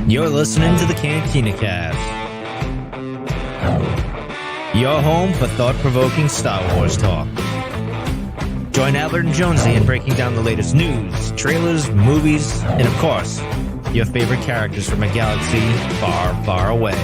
You're listening to the Cantina Cast, your home for thought-provoking Star Wars talk. Join Albert and Jonesy in breaking down the latest news, trailers, movies, and of course, your favorite characters from a galaxy far, far away.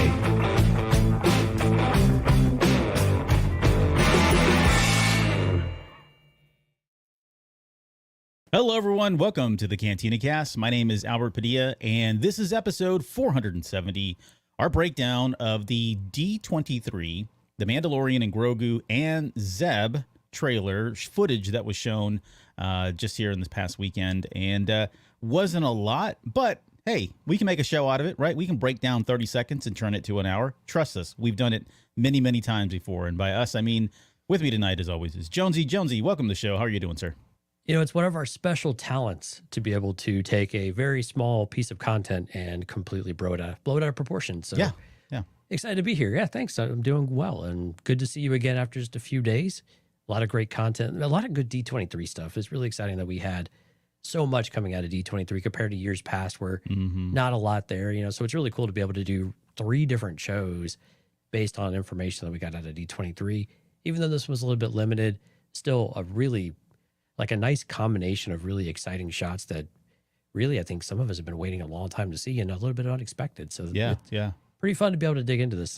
Hello, everyone. Welcome to the Cantina Cast. My name is Albert Padilla, and this is episode 470, our breakdown of the D23, the Mandalorian and Grogu and Zeb trailer footage that was shown just here in this past weekend. And wasn't a lot, but hey, we can make a show out of it, right? We can break down 30 seconds and turn it to an hour. Trust us, we've done it many, many times before. And by us, I mean, with me tonight, as always, is Jonesy. Jonesy, welcome to the show. How are you doing, sir? You know, it's one of our special talents to be able to take a very small piece of content and completely blow it out of proportion. So yeah. Excited to be here. Yeah, thanks. I'm doing well and good to see you again after just a few days. A lot of great content, a lot of good D23 stuff. It's really exciting that we had so much coming out of D23 compared to years past where not a lot there, you know, so it's really cool to be able to do 3 different shows based on information that we got out of D23. Even though this was a little bit limited, still a really like a nice combination of really exciting shots that really, I think some of us have been waiting a long time to see and a little bit unexpected. So yeah. Pretty fun to be able to dig into this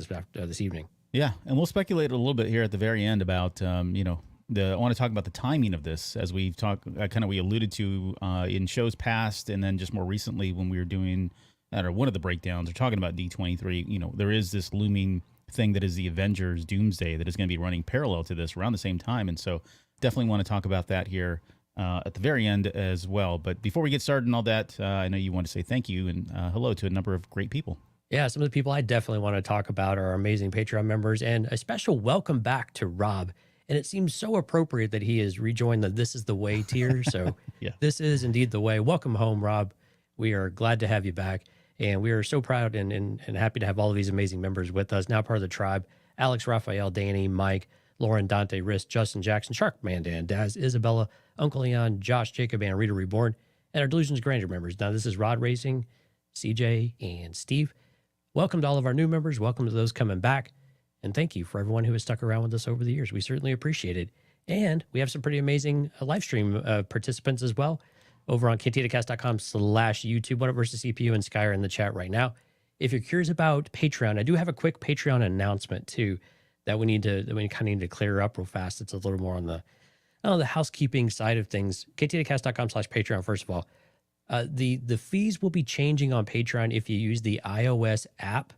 evening. Yeah. And we'll speculate a little bit here at the very end about, I want to talk about the timing of this as we've talked, we alluded to in shows past. And then just more recently when we were doing one of the breakdowns or talking about D23, you know, there is this looming thing that is the Avengers Doomsday that is going to be running parallel to this around the same time. And so definitely want to talk about that here at the very end as well. But before we get started and all that, I know you want to say thank you and hello to a number of great people. Yeah, some of the people I definitely want to talk about are our amazing Patreon members, and a special welcome back to Rob. And it seems so appropriate that he has rejoined the This Is the Way tier. So yeah. This is indeed the way. Welcome home, Rob. We are glad to have you back. And we are so proud and happy to have all of these amazing members with us. Now part of the tribe, Alex, Raphael, Danny, Mike, Lauren, Dante, Riss, Justin, Jackson, Sharkman, Dan, Daz, Isabella, Uncle Leon, Josh, Jacob, and Rita Reborn, and our Delusions Grandeur members. Now, this is Rod Racing, CJ, and Steve. Welcome to all of our new members. Welcome to those coming back. And thank you for everyone who has stuck around with us over the years. We certainly appreciate it. And we have some pretty amazing live stream participants as well over on cantinacast.com/YouTube. One versus CPU and Sky are in the chat right now. If you're curious about Patreon, I do have a quick Patreon announcement too that we kind of need to clear up real fast. It's a little more on the housekeeping side of things. KTDcast.com/Patreon, first of all. The fees will be changing on Patreon. If you use the iOS app,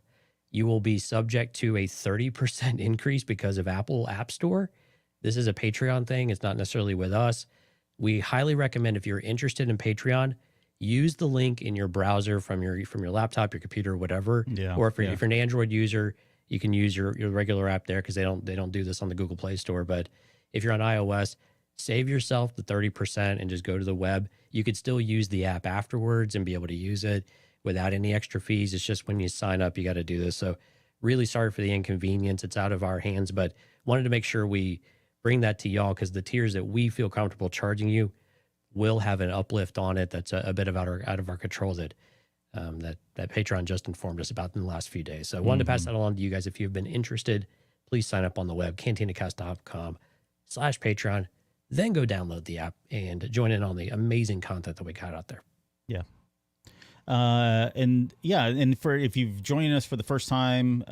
you will be subject to a 30% increase because of Apple App Store. This is a Patreon thing. It's not necessarily with us. We highly recommend if you're interested in Patreon, use the link in your browser from your laptop, your computer, whatever. Yeah, or if you're an Android user, you can use your regular app there because they don't do this on the Google Play Store. But if you're on iOS, save yourself the 30% and just go to the web. You could still use the app afterwards and be able to use it without any extra fees. It's just when you sign up, you got to do this. So really sorry for the inconvenience. It's out of our hands, but wanted to make sure we bring that to y'all because the tiers that we feel comfortable charging you will have an uplift on it that's a bit of out of our control that Patreon just informed us about in the last few days. So I wanted to pass that along to you guys. If you've been interested, please sign up on the web, cantinacast.com/Patreon. Then go download the app and join in on the amazing content that we got out there. Yeah. And if you've joined us for the first time,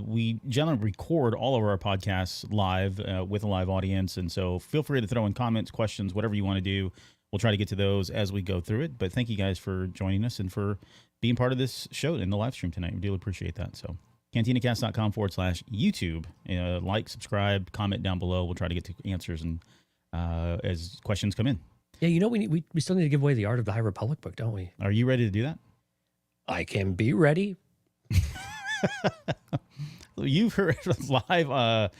we generally record all of our podcasts live with a live audience. And so feel free to throw in comments, questions, whatever you want to do. We'll try to get to those as we go through it. But thank you guys for joining us and for being part of this show in the live stream tonight. We do appreciate that. So cantinacast.com/YouTube. Like, subscribe, comment down below. We'll try to get to answers and as questions come in. Yeah, you know, we still need to give away the Art of the High Republic book, don't we? Are you ready to do that? I can be ready. You've heard live.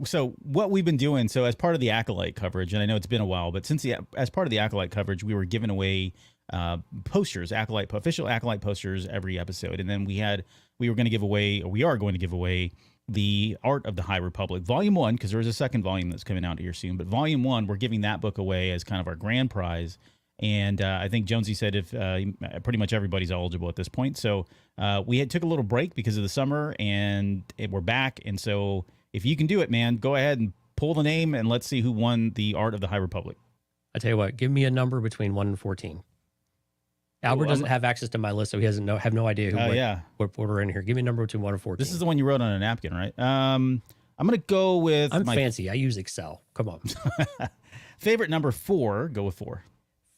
So what we've been doing. So as part of the Acolyte coverage, and I know it's been a while, but as part of the Acolyte coverage, we were giving away posters, official Acolyte posters every episode, and then we are going to give away the Art of the High Republic, Volume 1, because there is a second volume that's coming out here soon. But Volume 1, we're giving that book away as kind of our grand prize. And I think Jonesy said if pretty much everybody's eligible at this point. So we took a little break because of the summer, and we're back. And so if you can do it, man, go ahead and pull the name, and let's see who won the Art of the High Republic. I tell you what, give me a number between 1 and 14. Albert doesn't have access to my list, so he doesn't have no idea what we're in here. Give me a number between 1 and 14. This is the one you wrote on a napkin, right? I'm going to go with... I'm fancy. I use Excel. Come on. Favorite number 4. Go with 4.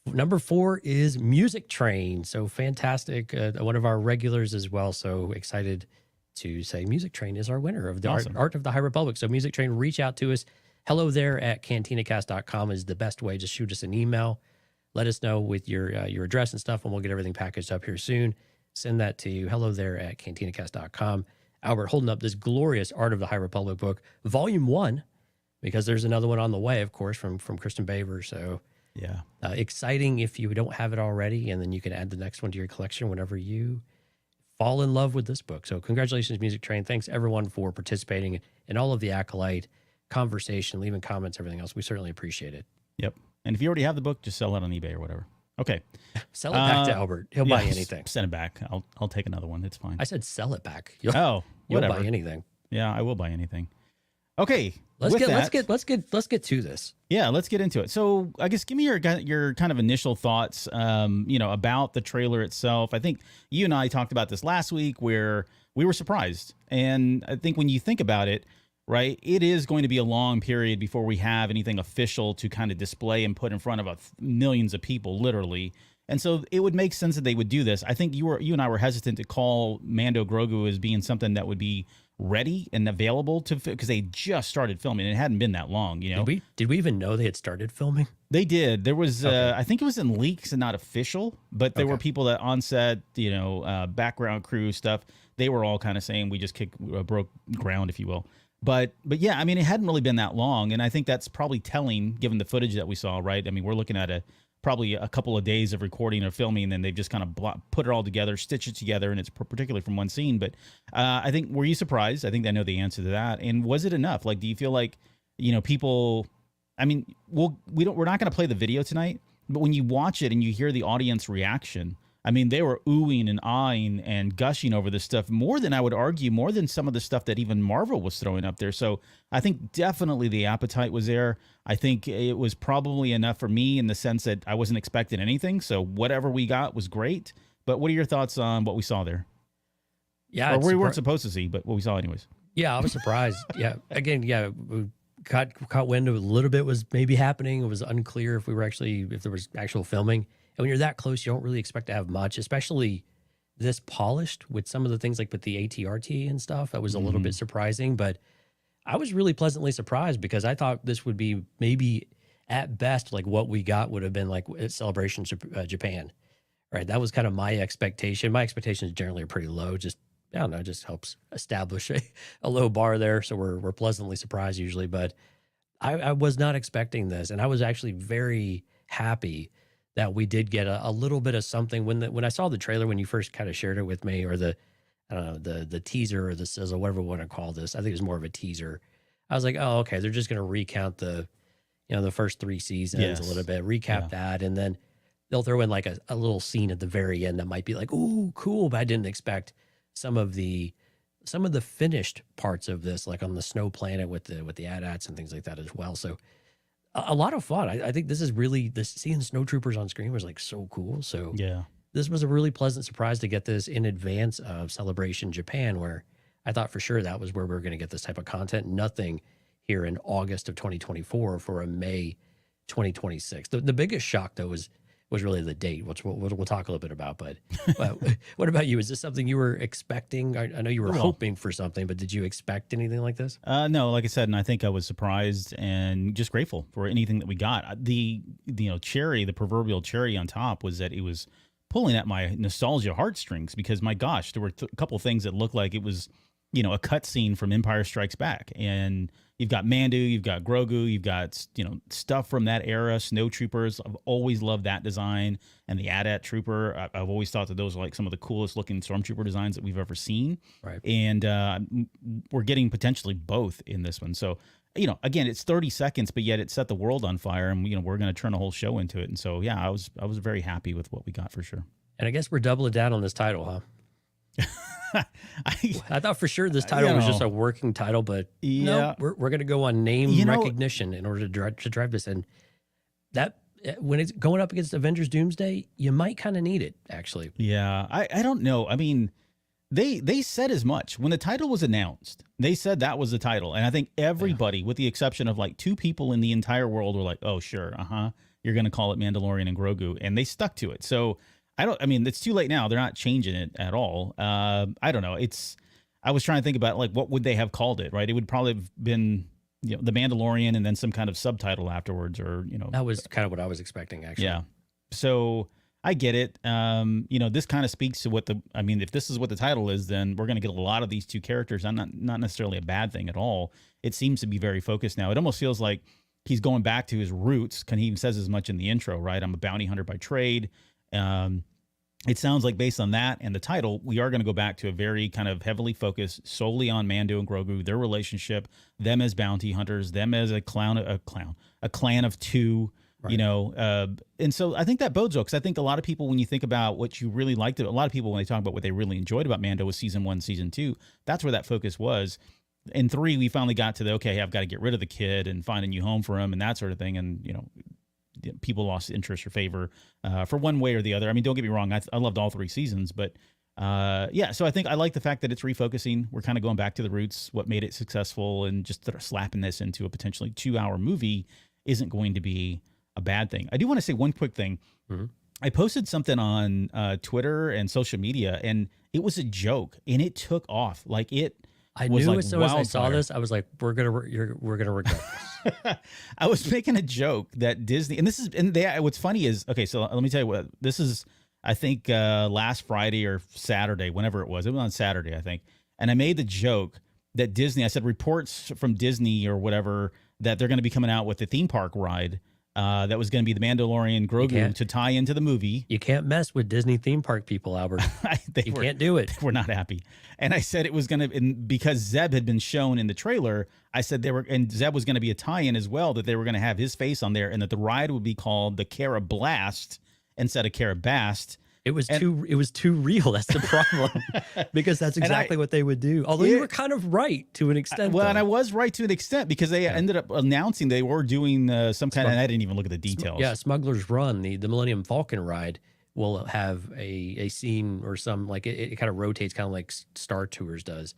Number 4 is Music Train. So fantastic. One of our regulars as well. So excited to say Music Train is our winner of the Art of the High Republic. So Music Train, reach out to us. Hello there at cantinacast.com is the best way. Just shoot us an email. Let us know with your address and stuff, and we'll get everything packaged up here soon. Send that to hello there at cantinacast.com. Albert holding up this glorious Art of the High Republic book, Volume 1, because there's another one on the way, of course, from Kristen Baver. So yeah, exciting if you don't have it already, and then you can add the next one to your collection whenever you fall in love with this book. So congratulations, Music Train. Thanks, everyone, for participating in all of the Acolyte conversation, leaving comments, everything else. We certainly appreciate it. Yep. And if you already have the book, just sell it on eBay or whatever. Okay. Sell it back to Albert. He'll buy anything. Send it back. I'll take another one. It's fine. I said sell it back. You'll buy anything. Yeah, I will buy anything. Okay. Let's get to this. Yeah, let's get into it. So I guess give me your kind of initial thoughts, about the trailer itself. I think you and I talked about this last week where we were surprised. And I think when you think about it, right, it is going to be a long period before we have anything official to kind of display and put in front of millions of people, literally. And so it would make sense that they would do this. I think you and I were hesitant to call Mando Grogu as being something that would be ready and available to, because they just started filming. It hadn't been that long, you know. Did we even know they had started filming? They did. There was, I think it was in leaks and not official, but there were people that on set, background crew stuff. They were all kind of saying we just broke ground, if you will. But yeah, I mean, it hadn't really been that long, and I think that's probably telling given the footage that we saw, right? I mean, we're looking at probably a couple of days of recording or filming, and then they've just kind of put it all together, stitched it together, and it's particularly from one scene. But I think, were you surprised? I think I know the answer to that. And was it enough? Like, do you feel like, people? I mean, we're not going to play the video tonight, but when you watch it and you hear the audience reaction, I mean, they were oohing and ahhing and gushing over this stuff more than, I would argue, more than some of the stuff that even Marvel was throwing up there. So I think definitely the appetite was there. I think it was probably enough for me in the sense that I wasn't expecting anything. So whatever we got was great. But what are your thoughts on what we saw there? Yeah. Or we weren't supposed to see, but what we saw anyways. Yeah, I was surprised. Again, we caught wind of a little bit was maybe happening. It was unclear if there was actual filming. And when you're that close, you don't really expect to have much, especially this polished with some of the things like with the ATRT and stuff. That was a little bit surprising, but I was really pleasantly surprised because I thought this would be maybe at best like what we got would have been like at Celebration Japan, right? That was kind of my expectation. My expectations generally are pretty low. Just, I don't know, it just helps establish a low bar there. So we're pleasantly surprised usually, but I was not expecting this. And I was actually very happy that we did get a little bit of something when I saw the trailer, when you first kind of shared it with me, or the teaser or the sizzle, whatever we want to call this. I think it was more of a teaser. I was like, oh, okay, they're just going to recount the first 3 seasons a little bit, recap that. And then they'll throw in like a little scene at the very end that might be like, ooh, cool. But I didn't expect some of the finished parts of this, like on the snow planet with the AT-ATs and things like that as well. So a lot of fun. I think this is really, seeing snowtroopers on screen was like so cool. So yeah, this was a really pleasant surprise to get this in advance of Celebration Japan, where I thought for sure that was where we were going to get this type of content. Nothing here in August of 2024 for a May 2026. The biggest shock though was really the date, which we'll talk a little bit about. But what about you? Is this something you were expecting? I know you were hoping for something, but did you expect anything like this? No, like I said, and I think I was surprised and just grateful for anything that we got. The cherry, the proverbial cherry on top, was that it was pulling at my nostalgia heartstrings, because my gosh, there were a couple of things that looked like it was, a cutscene from Empire Strikes Back. And you've got Mando, you've got Grogu, you've got, stuff from that era, Snow Troopers. I've always loved that design. And the AT-AT Trooper, I've always thought that those are like some of the coolest looking Stormtrooper designs that we've ever seen. Right. And we're getting potentially both in this one. So again, it's 30 seconds, but yet it set the world on fire, and we're going to turn a whole show into it. And so, yeah, I was very happy with what we got for sure. And I guess we're doubling down on this title, huh? I thought for sure this title was just a working title, but no, we're going to go on name recognition in order to drive this. And that when it's going up against Avengers Doomsday, you might kind of need it, actually. Yeah, I don't know. I mean, they said as much when the title was announced. They said that was the title, and I think everybody, with the exception of like 2 people in the entire world, were like, "Oh, sure, you're going to call it Mandalorian and Grogu," and they stuck to it. So I mean, it's too late now. They're not changing it at all. I don't know. I was trying to think about like what would they have called it, right? It would probably have been the Mandalorian and then some kind of subtitle afterwards, or that was kind of what I was expecting, actually. Yeah. So I get it. This kind of speaks to if this is what the title is, then we're going to get a lot of these 2 characters. I'm not necessarily a bad thing at all. It seems to be very focused now. It almost feels like he's going back to his roots. He even says as much in the intro, right? I'm a bounty hunter by trade. It sounds like based on that and the title, we are going to go back to a very kind of heavily focused solely on Mando and Grogu, their relationship, them as bounty hunters, them as a clan of 2, right. And so I think that bodes well, because I think a lot of people, when you think about what you really liked, a lot of people, when they talk about what they really enjoyed about Mando was season 1, season 2, that's where that focus was. In 3, we finally got to I've got to get rid of the kid and find a new home for him and that sort of thing. And, people lost interest or favor for one way or the other. I mean, don't get me wrong. I loved all 3 seasons, but so I think I like the fact that it's refocusing. We're kind of going back to the roots, what made it successful, and just slapping this into a potentially 2-hour movie isn't going to be a bad thing. I do want to say one quick thing. Mm-hmm. I posted something on Twitter and social media, and it was a joke, and it took off. Like I knew as soon as I saw this, I was like, we're gonna regret this. I was making a joke that Disney, what's funny is, okay, so let me tell you what this is. I think last Friday or Saturday, whenever it was on Saturday, I think, and I made the joke that Disney. I said reports from Disney or whatever that they're going to be coming out with the theme park ride. That was going to be the Mandalorian Grogu to tie into the movie. You can't mess with Disney theme park people, Albert. You can't do it. They were not happy. And I said it was going to, because Zeb had been shown in the trailer, I said and Zeb was going to be a tie-in as well, that they were going to have his face on there and that the ride would be called the Cara Blast instead of Cara Bast. It was too real. That's the problem, because that's exactly what they would do. Although you were kind of right to an extent. And I was right to an extent, because they ended up announcing they were doing some kind of, and I didn't even look at the details. Smuggler's Run, the Millennium Falcon ride, will have a scene or some, like it kind of rotates, kind of like Star Tours does.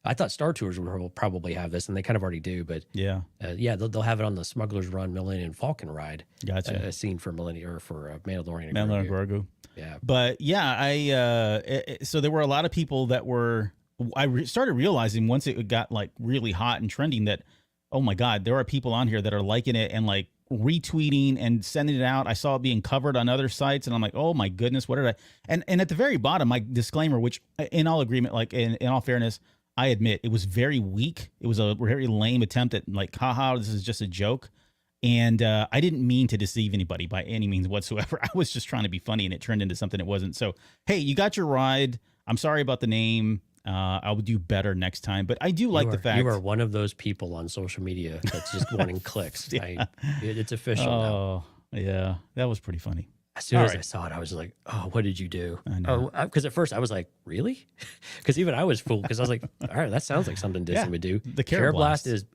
I thought Star Tours will probably have this, and they kind of already do. But they'll have it on the Smuggler's Run Millennium Falcon ride. Gotcha. A scene for Mandalorian and Grogu. Yeah. But so there were a lot of people that were. I started realizing once it got like really hot and trending that, oh my God, there are people on here that are liking it and like retweeting and sending it out. I saw it being covered on other sites, and I'm like, oh my goodness, what did I? And at the very bottom, my disclaimer, which in all agreement, like in all fairness, I admit it was very weak. It was a very lame attempt at like, haha, this is just a joke. And I didn't mean to deceive anybody by any means whatsoever. I was just trying to be funny, and it turned into something it wasn't. So, hey, you got your ride. I'm sorry about the name. I'll do better next time. But I do like the fact you are one of those people on social media that's just wanting clicks. It's official now. Oh, yeah. That was pretty funny. As soon as I saw it, I was like, oh, what did you do? I know. Because at first I was like, really? Because even I was fooled, because I was like, all right, that sounds like something Disney would do. The Cara Blast is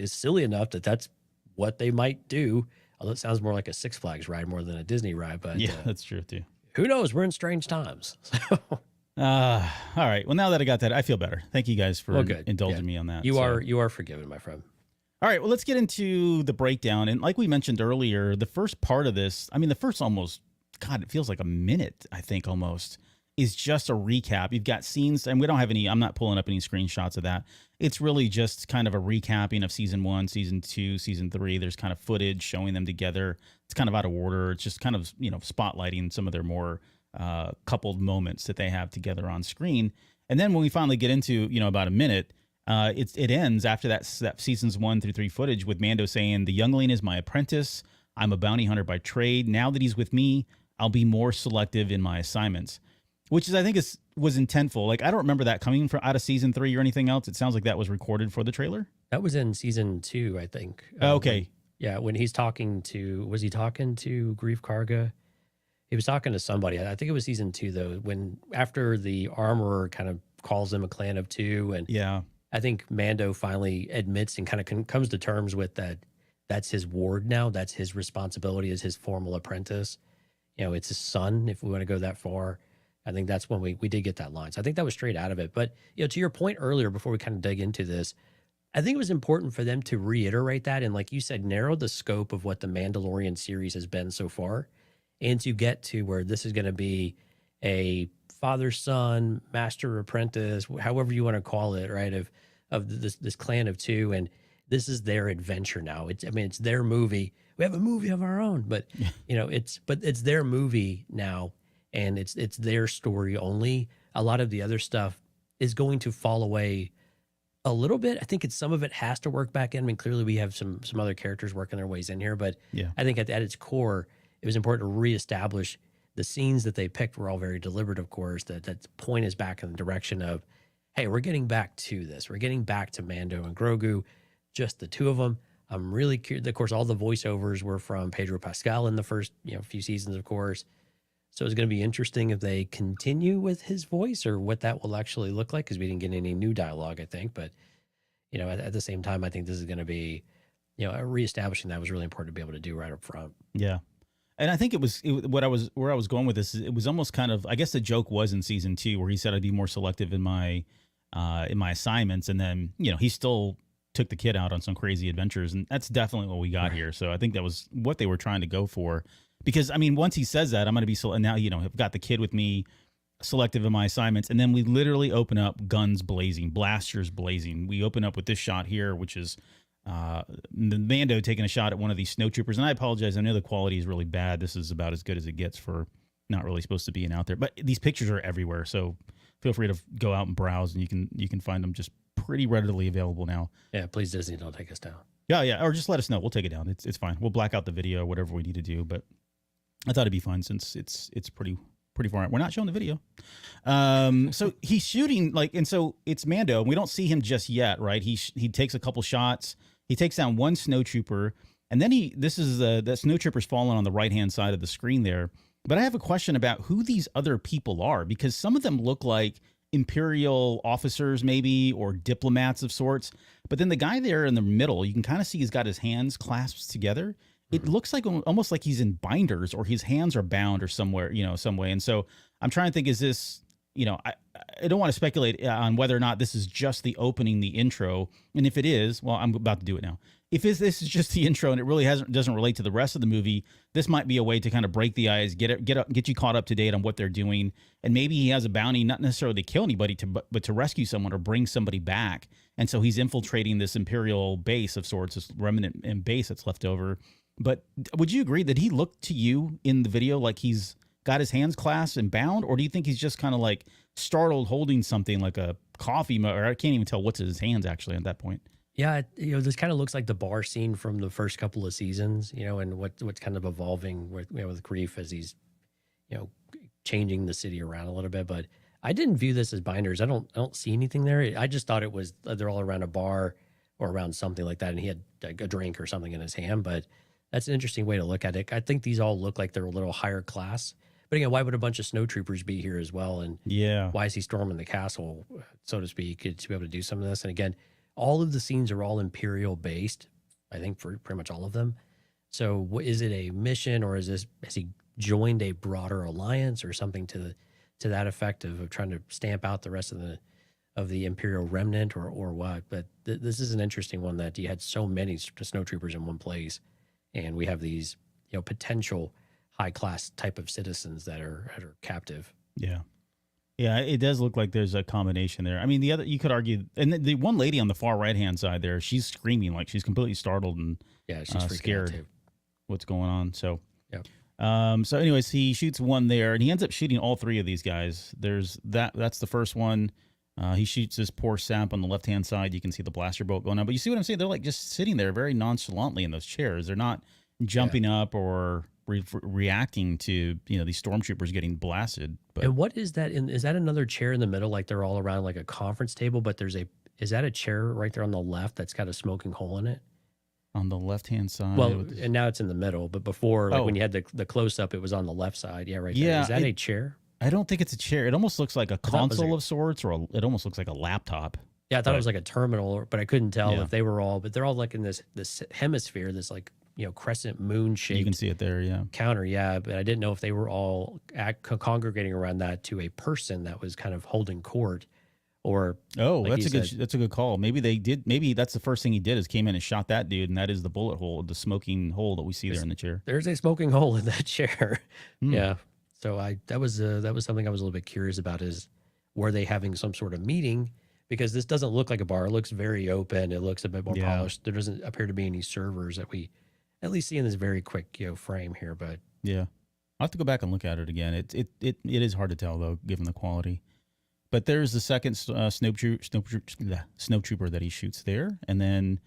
silly enough that's what they might do. Although it sounds more like a Six Flags ride more than a Disney ride. But yeah, that's true too. Who knows? We're in strange times. All right. Well, now that I got that, I feel better. Thank you guys for indulging me on that. You are forgiven, my friend. All right. Well, let's get into the breakdown. And like we mentioned earlier, the first part of this, the first almost, God, it feels like a minute, I think almost, is just a recap. You've got scenes, and we don't have any, I'm not pulling up any screenshots of that. It's really just kind of a recapping of season 1, season 2, season 3. There's kind of footage showing them together. It's kind of out of order. It's just kind of, spotlighting some of their more coupled moments that they have together on screen. And then when we finally get into, about a minute, it ends after that seasons 1 through 3 footage with Mando saying, "The youngling is my apprentice. I'm a bounty hunter by trade. Now that he's with me, I'll be more selective in my assignments," which is, I think, was intentful. Like, I don't remember that coming from out of season 3 or anything else. It sounds like that was recorded for the trailer. That was in season 2, I think. Okay. When he's talking to, was he talking to Grief Karga? He was talking to somebody. I think it was season 2 though. When after the armorer kind of calls him a clan of two, and Yeah. I think Mando finally admits and kind of comes to terms with that. That's his ward now. That's his responsibility as his formal apprentice. It's his son, if we want to go that far. I think that's when we did get that line. So I think that was straight out of it. But, to your point earlier, before we kind of dig into this, I think it was important for them to reiterate that. And like you said, narrow the scope of what the Mandalorian series has been so far, and to get to where this is going to be a father-son, master apprentice, however you want to call it, right? Of this clan of two. And this is their adventure now. It's their movie. We have a movie of our own, but it's their movie now, and it's their story only. A lot of the other stuff is going to fall away a little bit. I think some of it has to work back in. I mean, clearly we have some other characters working their ways in here, but Yeah. I think at its core, it was important to reestablish the scenes that they picked were all very deliberate, of course, that point is back in the direction of, hey, we're getting back to this. We're getting back to Mando and Grogu, just the two of them. I'm really curious. Of course, all the voiceovers were from Pedro Pascal in the first few seasons, of course. So it's going to be interesting if they continue with his voice or what that will actually look like, because we didn't get any new dialogue, I think. But, at the same time, I think this is going to be, reestablishing that was really important to be able to do right up front. Yeah. And I think where I was going with this, it was almost kind of, I guess the joke was in season 2 where he said I'd be more selective in my assignments. And then, he still took the kid out on some crazy adventures. And that's definitely what we got here. So I think that was what they were trying to go for. Because, once he says that, I'm going to be, now, I've got the kid with me, selective in my assignments. And then we literally open up guns blazing, blasters blazing. We open up with this shot here, which is the Mando taking a shot at one of these snowtroopers. And I apologize. I know the quality is really bad. This is about as good as it gets for not really supposed to being out there. But these pictures are everywhere. So feel free to go out and browse, and you can find them just pretty readily available now. Yeah, please, Disney, don't take us down. Yeah. Or just let us know. We'll take it down. It's fine. We'll black out the video, whatever we need to do. But I thought it'd be fun since it's pretty far out. We're not showing the video. So he's shooting and so it's Mando. We don't see him just yet, right? He takes a couple shots. He takes down one snowtrooper, and then that snowtrooper's falling on the right-hand side of the screen there. But I have a question about who these other people are, because some of them look like Imperial officers maybe, or diplomats of sorts. But then the guy there in the middle, you can kind of see he's got his hands clasped together. It looks like almost like he's in binders, or his hands are bound or somewhere, some way. And so I'm trying to think, is this, I don't want to speculate on whether or not this is just the opening, the intro. And if it is, well, I'm about to do it now. If this is just the intro and it really doesn't relate to the rest of the movie, this might be a way to kind of break the ice, get you caught up to date on what they're doing. And maybe he has a bounty, not necessarily to kill anybody, but to rescue someone or bring somebody back. And so he's infiltrating this Imperial base of sorts, this remnant base that's left over. But would you agree that he looked to you in the video like he's got his hands clasped and bound? Or do you think he's just kind of like startled holding something like a coffee mug, or I can't even tell what's in his hands actually at that point? Yeah, this kind of looks like the bar scene from the first couple of seasons, and what's kind of evolving with Grief as he's, changing the city around a little bit. But I didn't view this as binders. I don't see anything there. I just thought it was they're all around a bar or around something like that, and he had a drink or something in his hand. But that's an interesting way to look at it. I think these all look like they're a little higher class. But again, why would a bunch of snowtroopers be here as well? And why is he storming the castle, so to speak, to be able to do some of this? And again, all of the scenes are all Imperial based, I think, for pretty much all of them. So is it a mission, or has he joined a broader alliance or something to that effect of trying to stamp out the rest of the Imperial remnant or what? But this is an interesting one, that you had so many snowtroopers in one place, and we have these potential high class type of citizens that are captive. Yeah, it does look like there's a combination there. I mean, the other, you could argue, and the one lady on the far right hand side there, she's screaming like she's completely startled and she's scared too. What's going on. So so anyways, he shoots one there, and he ends up shooting all three of these guys. That's the first one. He shoots this poor sap on the left hand side. You can see the blaster bolt going on, but you see what I'm saying? They're like just sitting there very nonchalantly in those chairs. They're not jumping up or reacting to these stormtroopers getting blasted. But and what is that? Is that another chair in the middle? Like they're all around like a conference table, but there's is that a chair right there on the left that's got a smoking hole in it? On the left-hand side. Well, and now it's in the middle, but before, like Oh. when you had the close-up, it was on the left side. Yeah, right there. Yeah, Is that a chair? I don't think it's a chair. It almost looks like a thought it was console a- of sorts, or it almost looks like a laptop. Yeah, I thought Right. it was like a terminal, but I couldn't tell Yeah. if they were all, but they're all like in this hemisphere, this like, crescent moon You shaped can see it there, yeah. counter. Yeah, but I didn't know if they were all congregating around that to a person that was kind of holding court, or Oh, like you said. that's a good call. Maybe they did. Maybe that's the first thing he did is came in and shot that dude, and that is the bullet hole, the smoking hole that we see there in the chair. there's a smoking hole in that chair. Hmm. Yeah. So that was something I was a little bit curious about, is were they having some sort of meeting? Because this doesn't look like a bar. It looks very open. It looks a bit more Yeah. polished. There doesn't appear to be any servers that we at least see in this very quick frame here. But Yeah, I'll have to go back and look at it again. It is hard to tell though, given the quality. But there's the second snow trooper that he shoots there, and then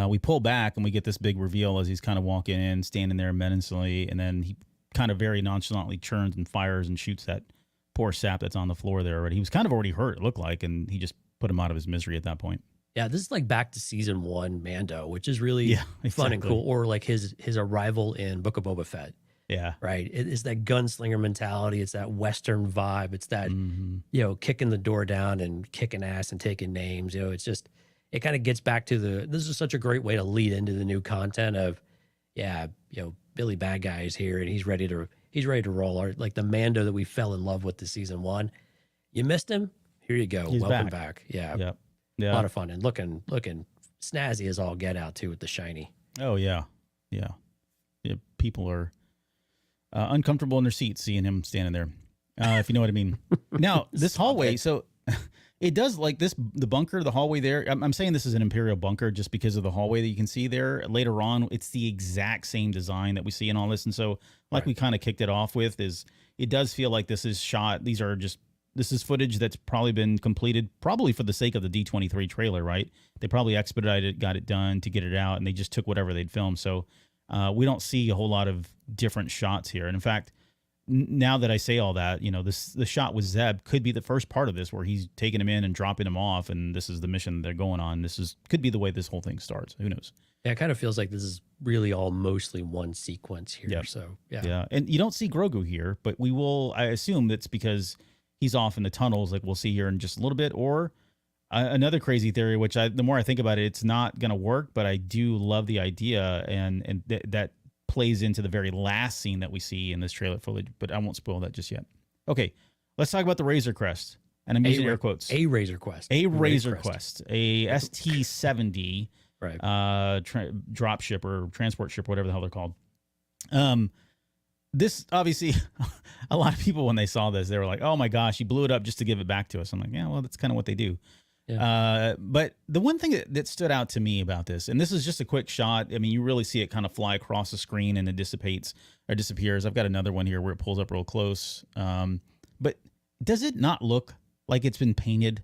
we pull back and we get this big reveal as he's kind of walking in, standing there menacingly, and then he kind of very nonchalantly churns and fires and shoots that poor sap that's on the floor there already. He was kind of already hurt, it looked like, and he just put him out of his misery at that point. yeah, this is like back to season 1 Mando, which is really Yeah, fun and exactly. cool. Or like his arrival in Book of Boba Fett. Yeah. Right. It is that gunslinger mentality. It's that Western vibe. It's that, Mhm. Kicking the door down and kicking ass and taking names. It's just, it kind of gets back to this is such a great way to lead into the new content of, Billy Bad Guy is here and he's ready to roll. Or like the Mando that we fell in love with this season 1. You missed him? Here you go. He's Welcome back. back. Yeah. Yeah. A Yeah. lot of fun and looking snazzy as all get out too with the shiny. Oh yeah. Yeah. People are uncomfortable in their seats seeing him standing there, if you know what I mean. Now, this hallway, so it does like this, the bunker, the hallway there. I'm saying this is an Imperial bunker just because of the hallway that you can see there. Later on, it's the exact same design that we see in all this. And so, like we kind of kicked it off with, is it does feel like this is shot. This is footage that's probably been completed, probably for the sake of the D23 trailer, right? They probably expedited it, got it done to get it out, and they just took whatever they'd filmed. So we don't see a whole lot of different shots here. And in fact, now that I say all that, the shot with Zeb could be the first part of this, where he's taking him in and dropping him off, and this is the mission they're going on. Could be the way this whole thing starts. Who knows? Yeah, it kind of feels like this is really all mostly one sequence here. Yep. So Yeah, and you don't see Grogu here, but we will. I assume that's because he's off in the tunnels, like we'll see here in just a little bit. Or another crazy theory, which the more I think about it, it's not going to work, but I do love the idea, and that plays into the very last scene that we see in this trailer footage, but I won't spoil that just yet. Okay, let's talk about the Razor Crest, and I'm using air quotes. A Razor Quest. A Razor Quest, a ST-70 Right. drop ship or transport ship, whatever the hell they're called. This obviously, a lot of people when they saw this, they were like, "Oh my gosh, he blew it up just to give it back to us." I'm like, "Yeah, well, that's kind of what they do." Yeah. But the one thing that stood out to me about this, and this is just a quick shot. I mean, you really see it kind of fly across the screen and it dissipates or disappears. I've got another one here where it pulls up real close. But does it not look like it's been painted?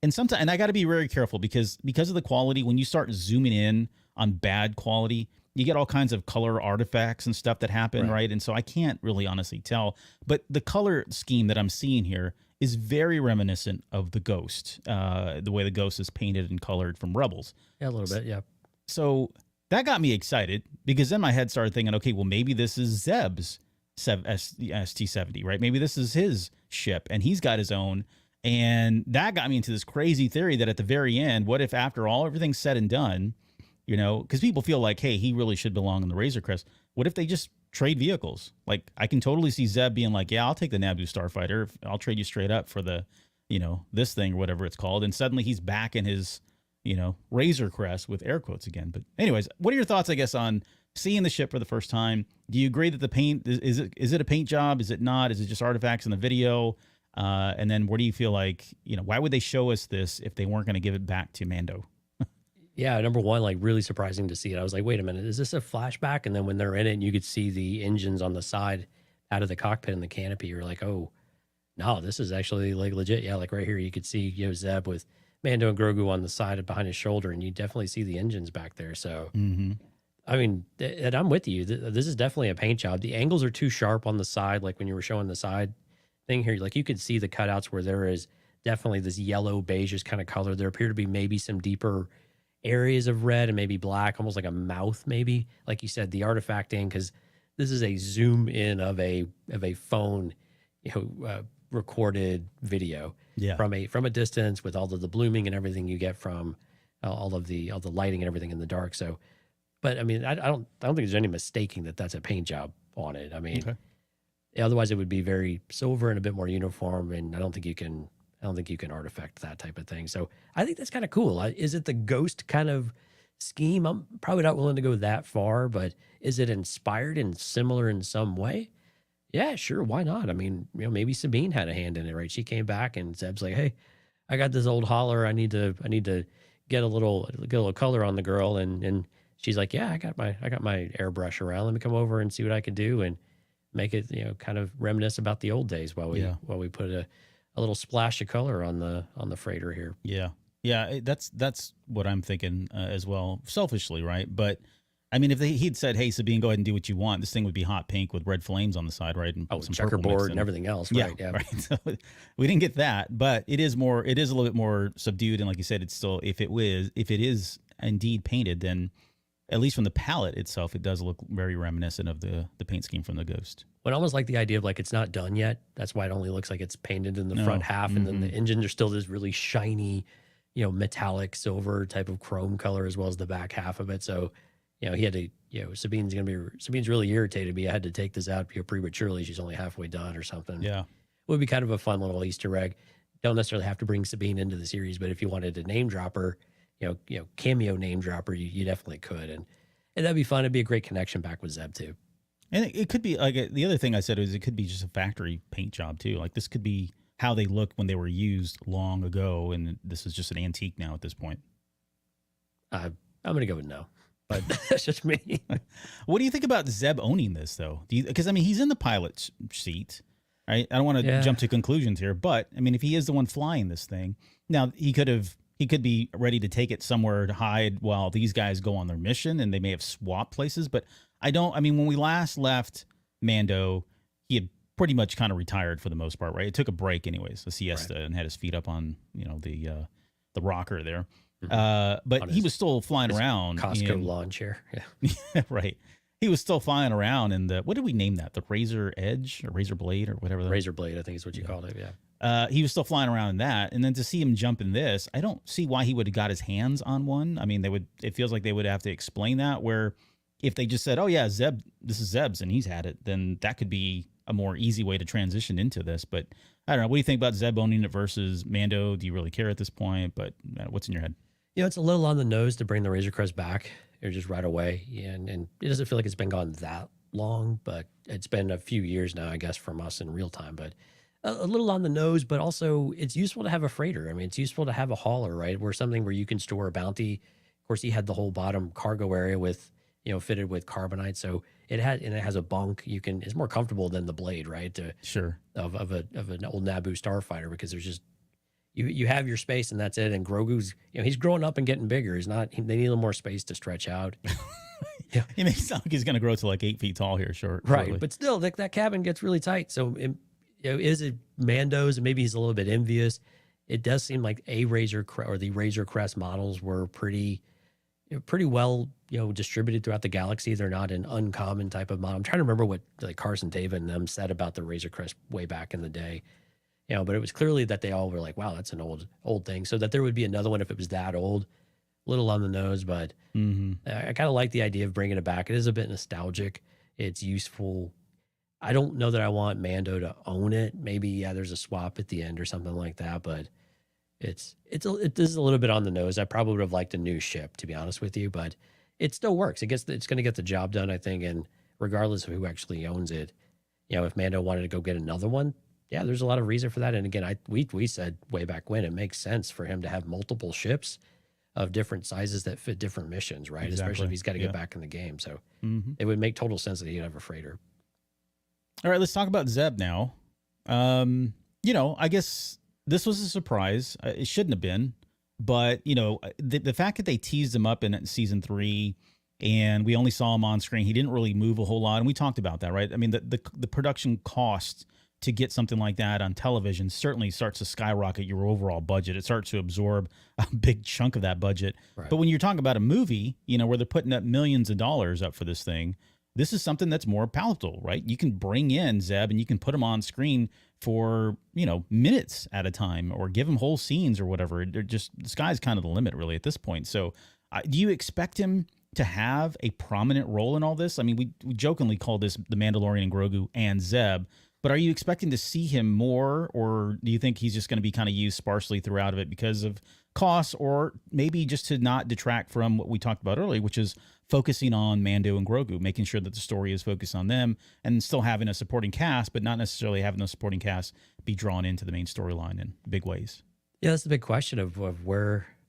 And sometimes, and I got to be very careful because of the quality. When you start zooming in on bad quality, you get all kinds of color artifacts and stuff that happen, right? And so I can't really honestly tell. But the color scheme that I'm seeing here is very reminiscent of the Ghost, the way the Ghost is painted and colored from Rebels. Yeah, a little bit, yeah. So that got me excited because then my head started thinking, okay, well, maybe this is Zeb's ST-70, right? Maybe this is his ship and he's got his own. And that got me into this crazy theory that at the very end, what if after all everything's said and done, because people feel like, hey, he really should belong in the Razor Crest. What if they just trade vehicles? Like, I can totally see Zeb being like, yeah, I'll take the Naboo Starfighter. I'll trade you straight up for the, this thing or whatever it's called. And suddenly he's back in his, Razor Crest with air quotes again. But anyways, what are your thoughts, I guess, on seeing the ship for the first time? Do you agree that the paint, is it a paint job? Is it not? Is it just artifacts in the video? And then where do you feel like, why would they show us this if they weren't going to give it back to Mando? Yeah, number one, like really surprising to see it. I was like, wait a minute, is this a flashback? And then when they're in it and you could see the engines on the side out of the cockpit and the canopy, you're like, oh, no, this is actually like legit. Yeah, like right here, you could see Zeb with Mando and Grogu on the side behind his shoulder, and you definitely see the engines back there. So, I mean, and I'm with you. This is definitely a paint job. The angles are too sharp on the side, like when you were showing the side thing here. Like you could see the cutouts where there is definitely this yellow beige kind of color. There appear to be maybe some deeper areas of red and maybe black, almost like a mouth, maybe. Like you said, the artifacting, because this is a zoom in of a phone, recorded video from a distance with all of the blooming and everything you get from all the lighting and everything in the dark. So, but I mean, I don't think there's any mistaking that that's a paint job on it. I mean, otherwise it would be very silver and a bit more uniform, and I don't think you can artifact that type of thing. So I think that's kind of cool. Is it the Ghost kind of scheme? I'm probably not willing to go that far, but is it inspired and similar in some way? Yeah, sure. Why not? I mean, maybe Sabine had a hand in it, right? She came back and Zeb's like, "Hey, I got this old holler. I need to get a little color on the girl." And she's like, "Yeah, I got my airbrush around. Let me come over and see what I could do and make it, kind of reminisce about the old days while we put a little splash of color on the freighter here." Yeah, that's what I'm thinking as well, selfishly, right? But I mean, if he'd said, "Hey, Sabine, go ahead and do what you want," this thing would be hot pink with red flames on the side, right? And some checkerboard and everything else, right? Yeah, right. So we didn't get that, but it is a little bit more subdued. And like you said, it's still, if it is indeed painted, then at least from the palette itself, it does look very reminiscent of the paint scheme from the Ghost. But I almost like the idea of like it's not done yet. That's why it only looks like it's painted in the front half, and then the engines are still this really shiny, metallic silver type of chrome color, as well as the back half of it. So, he had to, Sabine's really irritated me. I had to take this out prematurely. She's only halfway done or something. Yeah. It would be kind of a fun little Easter egg. Don't necessarily have to bring Sabine into the series, but if you wanted to name drop her, cameo name dropper, you definitely could. And that'd be fun. It'd be a great connection back with Zeb too. And it could be like the other thing I said is it could be just a factory paint job too. Like this could be how they looked when they were used long ago, and this is just an antique now at this point. I'm going to go with no, but that's just me. What do you think about Zeb owning this though? Because I mean, he's in the pilot seat, right? I don't want to jump to conclusions here, but I mean, if he is the one flying this thing, now he could be ready to take it somewhere to hide while these guys go on their mission, and they may have swapped places. But when we last left Mando, he had pretty much kind of retired for the most part, right? It took a break anyways, a siesta, and had his feet up on, the rocker there. But he was still flying around. Costco lawn chair. Yeah. Right. He was still flying around in what did we name that? The Razor Edge or Razor Blade or whatever. Razor Blade, I think is what you called it. Yeah. He was still flying around in that, and then to see him jump in this, I don't see why he would have got his hands on one. I mean, it feels like they would have to explain that, where if they just said, "Oh yeah, Zeb, this is Zeb's and he's had it," then that could be a more easy way to transition into this. But I don't know. What do you think about Zeb owning it versus Mando? Do you really care at this point? But what's in your head? It's a little on the nose to bring the Razor Crest back or just right away. And it doesn't feel like it's been gone that long, but it's been a few years now, I guess, from us in real time. But a little on the nose, but also it's useful to have a freighter. I mean, it's useful to have a hauler, right? Where you can store a bounty. Of course, he had the whole bottom cargo area with, fitted with carbonite. So it has a bunk. It's more comfortable than the Blade, right? Sure. Of an old Naboo starfighter, because there's just, you have your space and that's it. And Grogu's, he's growing up and getting bigger. They need a little more space to stretch out. Yeah. He makes it sound like he's going to grow to like 8 feet tall here, shortly. Right. But still, that cabin gets really tight. So is it Mando's, and maybe he's a little bit envious. It does seem like the Razor Crest models were pretty well, distributed throughout the galaxy. They're not an uncommon type of model. I'm trying to remember what like Carson Tava and them said about the Razor Crest way back in the day. But it was clearly that they all were like, wow, that's an old thing. So that there would be another one if it was that old, a little on the nose, but I kind of like the idea of bringing it back. It is a bit nostalgic. It's useful. I don't know that I want Mando to own it. Maybe, there's a swap at the end or something like that, but it is a little bit on the nose. I probably would have liked a new ship, to be honest with you, but it still works. It's going to get the job done, I think, and regardless of who actually owns it, if Mando wanted to go get another one, yeah, there's a lot of reason for that. And again, we said way back when, it makes sense for him to have multiple ships of different sizes that fit different missions, right? Exactly. Especially if he's got to get back in the game. So it would make total sense that he'd have a freighter. All right, let's talk about Zeb now. I guess this was a surprise. It shouldn't have been, but the fact that they teased him up in season 3 and we only saw him on screen, he didn't really move a whole lot. And we talked about that, right? I mean, the production cost to get something like that on television certainly starts to skyrocket your overall budget. It starts to absorb a big chunk of that budget. Right. But when you're talking about a movie, where they're putting up millions of dollars up for this thing, this is something that's more palatable, right? You can bring in Zeb and you can put him on screen for, minutes at a time, or give him whole scenes or whatever. They're just, the sky's kind of the limit really at this point. So do you expect him to have a prominent role in all this? I mean, we jokingly call this the Mandalorian and Grogu and Zeb, but are you expecting to see him more, or do you think he's just going to be kind of used sparsely throughout of it because of costs, or maybe just to not detract from what we talked about earlier, which is focusing on Mando and Grogu, making sure that the story is focused on them and still having a supporting cast, but not necessarily having the supporting cast be drawn into the main storyline in big ways? Yeah, that's the big question of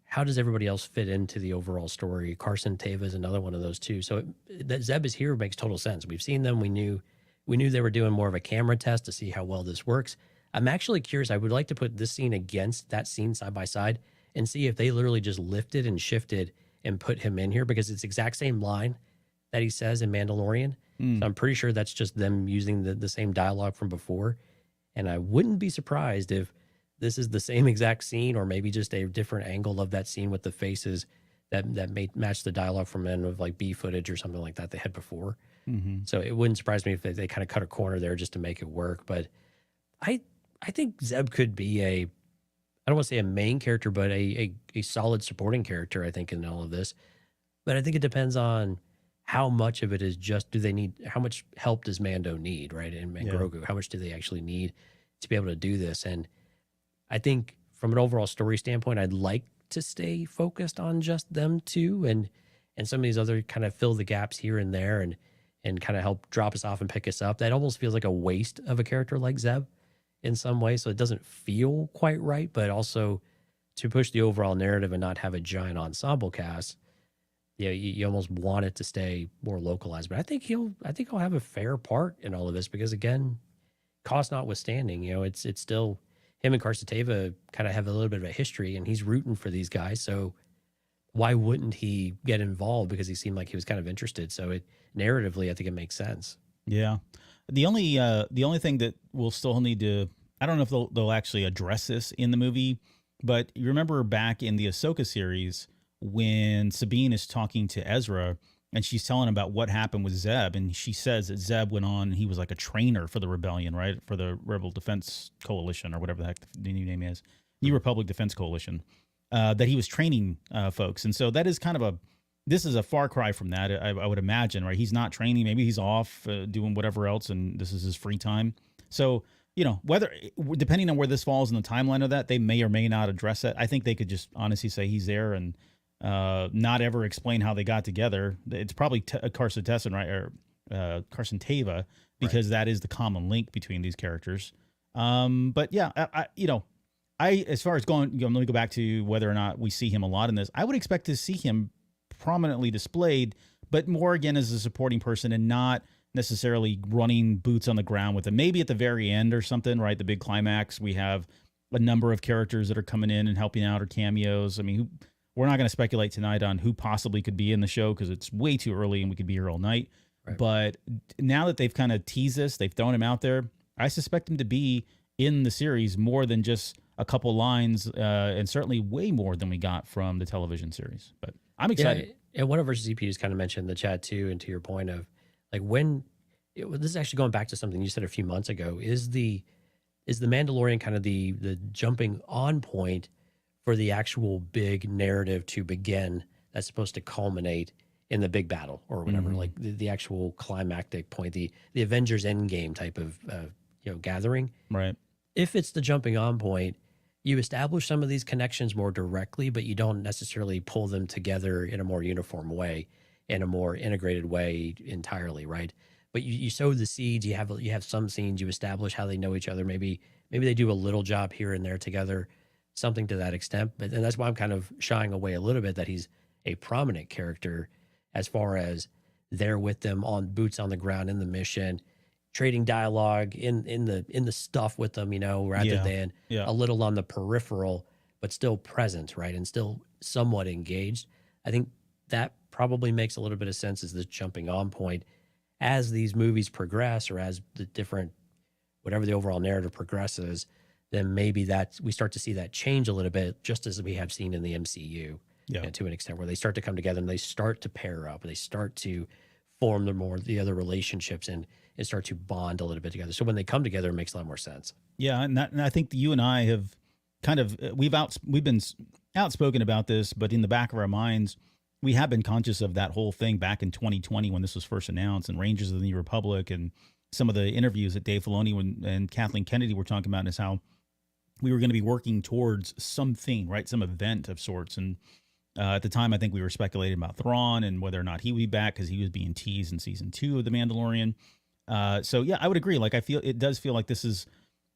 how does everybody else fit into the overall story? Carson Teva is another one of those too. So that Zeb is here makes total sense. We've seen them. We knew they were doing more of a camera test to see how well this works. I'm actually curious. I would like to put this scene against that scene side by side and see if they literally just lifted and shifted and put him in here, because it's the exact same line that he says in Mandalorian. So I'm pretty sure that's just them using the same dialogue from before. And I wouldn't be surprised if this is the same exact scene, or maybe just a different angle of that scene with the faces that may match the dialogue from end of like B footage or something like that they had before. So it wouldn't surprise me if they kind of cut a corner there just to make it work. But I think Zeb could be I don't want to say a main character, but a solid supporting character, I think, in all of this. But I think it depends on how much of it is just, how much help does Mando need, right? And Grogu, how much do they actually need to be able to do this? And I think from an overall story standpoint, I'd like to stay focused on just them two, and some of these other kind of fill the gaps here and there, and kind of help drop us off and pick us up. That almost feels like a waste of a character like Zeb in some way. So it doesn't feel quite right, but also to push the overall narrative and not have a giant ensemble cast, you almost want it to stay more localized. But I think he'll have a fair part in all of this, because again, cost notwithstanding, it's still him and Carson Teva kind of have a little bit of a history, and he's rooting for these guys. So why wouldn't he get involved? Because he seemed like he was kind of interested. So narratively, I think it makes sense. Yeah. The only thing that we'll still need to, I don't know if they'll actually address this in the movie, but you remember back in the Ahsoka series when Sabine is talking to Ezra and she's telling him about what happened with Zeb, and she says that Zeb went on and he was like a trainer for the rebellion, right? For the Rebel Defense Coalition, or whatever the heck the new name is, New Republic Defense Coalition, that he was training folks. And so that is kind of this is a far cry from that, I would imagine, right? He's not training. Maybe he's off doing whatever else, and this is his free time. So, whether, depending on where this falls in the timeline of that, they may or may not address it. I think they could just honestly say he's there and not ever explain how they got together. It's probably Carson Tesson, right? Or Carson Teva, because that is the common link between these characters. But yeah, I as far as going, let me go back to whether or not we see him a lot in this. I would expect to see him prominently displayed, but more again as a supporting person and not necessarily running boots on the ground with him. Maybe at the very end or something, right? The big climax, we have a number of characters that are coming in and helping out, or cameos. I mean, we're not going to speculate tonight on who possibly could be in the show because it's way too early and we could be here all night. Right. But now that they've kind of teased this, they've thrown him out there, I suspect him to be in the series more than just a couple lines, and certainly way more than we got from the television series. But I'm excited. Yeah, and one of our CPUs kind of mentioned in the chat too, and to your point of like this is actually going back to something you said a few months ago. Is the Mandalorian kind of the jumping on point for the actual big narrative to begin that's supposed to culminate in the big battle or whatever, like the actual climactic point, the Avengers Endgame type of gathering. Right. If it's the jumping on point, you establish some of these connections more directly, but you don't necessarily pull them together in a more uniform way, in a more integrated way entirely, right? But you sow the seeds. You have some scenes. You establish how they know each other. Maybe they do a little job here and there together, something to that extent. And that's why I'm kind of shying away a little bit that he's a prominent character as far as they're with them on boots on the ground in the mission, trading dialogue in the stuff with them, rather than a little on the peripheral, but still present, right? And still somewhat engaged. I think that probably makes a little bit of sense as the jumping on point as these movies progress, or as the different whatever the overall narrative progresses, then maybe we start to see that change a little bit, just as we have seen in the MCU, to an extent, where they start to come together and they start to pair up, and they start to form the other relationships and start to bond a little bit together. So when they come together, it makes a lot more sense. Yeah, and I think you and I have kind of we've been outspoken about this, but in the back of our minds, we have been conscious of that whole thing back in 2020 when this was first announced, and Rangers of the New Republic, and some of the interviews that Dave Filoni and Kathleen Kennedy were talking about, is how we were going to be working towards something, right? Some event of sorts. And at the time, I think we were speculating about Thrawn and whether or not he would be back, because he was being teased in season 2 of The Mandalorian. So yeah, I would agree. Like, it does feel like this is,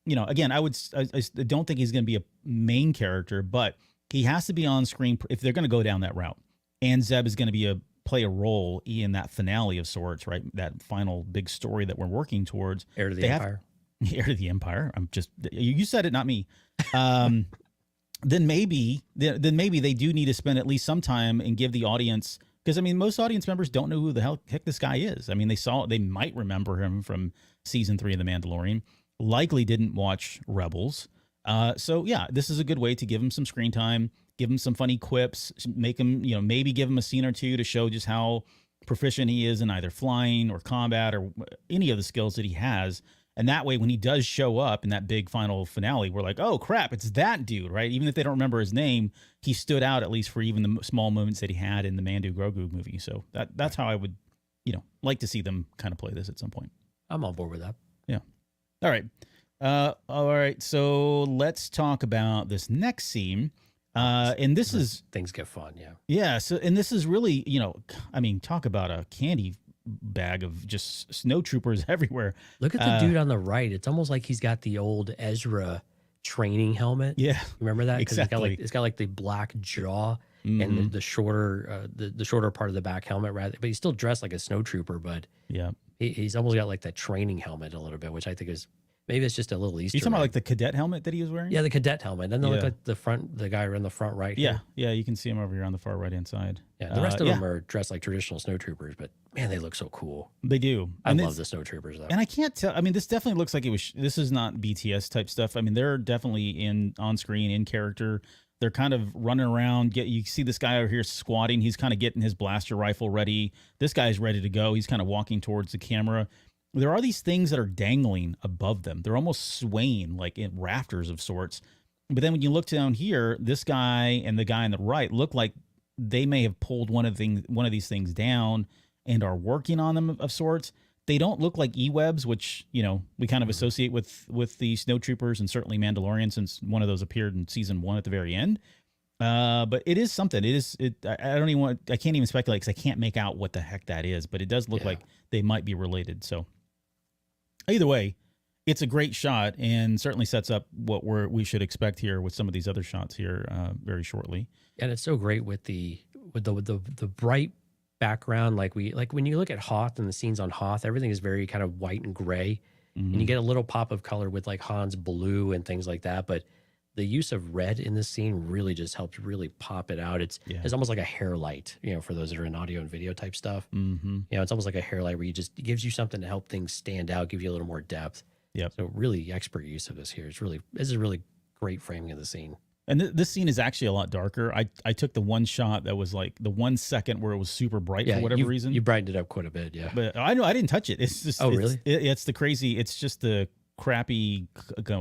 again, I don't think he's going to be a main character, but he has to be on screen if they're going to go down that route. And Zeb is going to play a role in that finale of sorts, right? That final big story that we're working towards. Heir to the Empire. Heir to the Empire. You said it, not me. Then maybe they do need to spend at least some time and give the audience, because I mean, most audience members don't know who the heck this guy is. I mean, they might remember him from season 3 of The Mandalorian. Likely didn't watch Rebels. So yeah, this is a good way to give him some screen time, give him some funny quips, make him, maybe give him a scene or two to show just how proficient he is in either flying or combat or any of the skills that he has. And that way, when he does show up in that big final finale, we're like, oh crap, it's that dude, right? Even if they don't remember his name, he stood out, at least for even the small moments that he had in the Mando Grogu movie. So that's how I would, like to see them kind of play this at some point. I'm on board with that. Yeah. All right. All right. So let's talk about this next scene. And this is things get fun. Yeah. Yeah. So, and this is really, I mean, talk about a candy bag of just snow troopers everywhere. Look at the dude on the right. It's almost like he's got the old Ezra training helmet. Yeah. Remember that? Exactly. It's got like the black jaw and the shorter, the shorter part of the back helmet, rather, but he's still dressed like a snow trooper, but yeah, he's almost got like that training helmet a little bit, which I think is, maybe it's just a little Easter. You talking about like the cadet helmet that he was wearing? Yeah, the cadet helmet. Doesn't it look like the guy in the front right Yeah, here? yeah, you can see him over here on the far right-hand side. Yeah, the rest of them are dressed like traditional snowtroopers, but man, they look so cool. They do. I love the snowtroopers, though. And I can't tell. I mean, this definitely looks like this is not BTS type stuff. I mean, they're definitely on screen, in character. They're kind of running around. You see this guy over here squatting. He's kind of getting his blaster rifle ready. This guy's ready to go. He's kind of walking towards the camera. There are these things that are dangling above them. They're almost swaying like in rafters of sorts. But then when you look down here, this guy and the guy on the right look like they may have pulled one of these things down and are working on them of sorts. They don't look like E-webs, which, we kind of associate with the snowtroopers and certainly Mandalorian, since one of those appeared in season 1 at the very end. But it is something. I can't even speculate because I can't make out what the heck that is, but it does look like they might be related. So either way, it's a great shot and certainly sets up what we should expect here with some of these other shots here very shortly. And it's so great with the bright background. Like when you look at Hoth and the scenes on Hoth, everything is very kind of white and gray, and you get a little pop of color with like Han's blue and things like that. But the use of red in this scene really just helps really pop it out. It's almost like a hair light, for those that are in audio and video type stuff. It's almost like a hair light where it gives you something to help things stand out, give you a little more depth. Yep. So really expert use of this here. This is really great framing of the scene. And this scene is actually a lot darker. I took the one shot that was like the 1 second where it was super bright for whatever reason. You brightened it up quite a bit, yeah. But I know I didn't touch it. It's just really? It's the crazy. It's just the crappy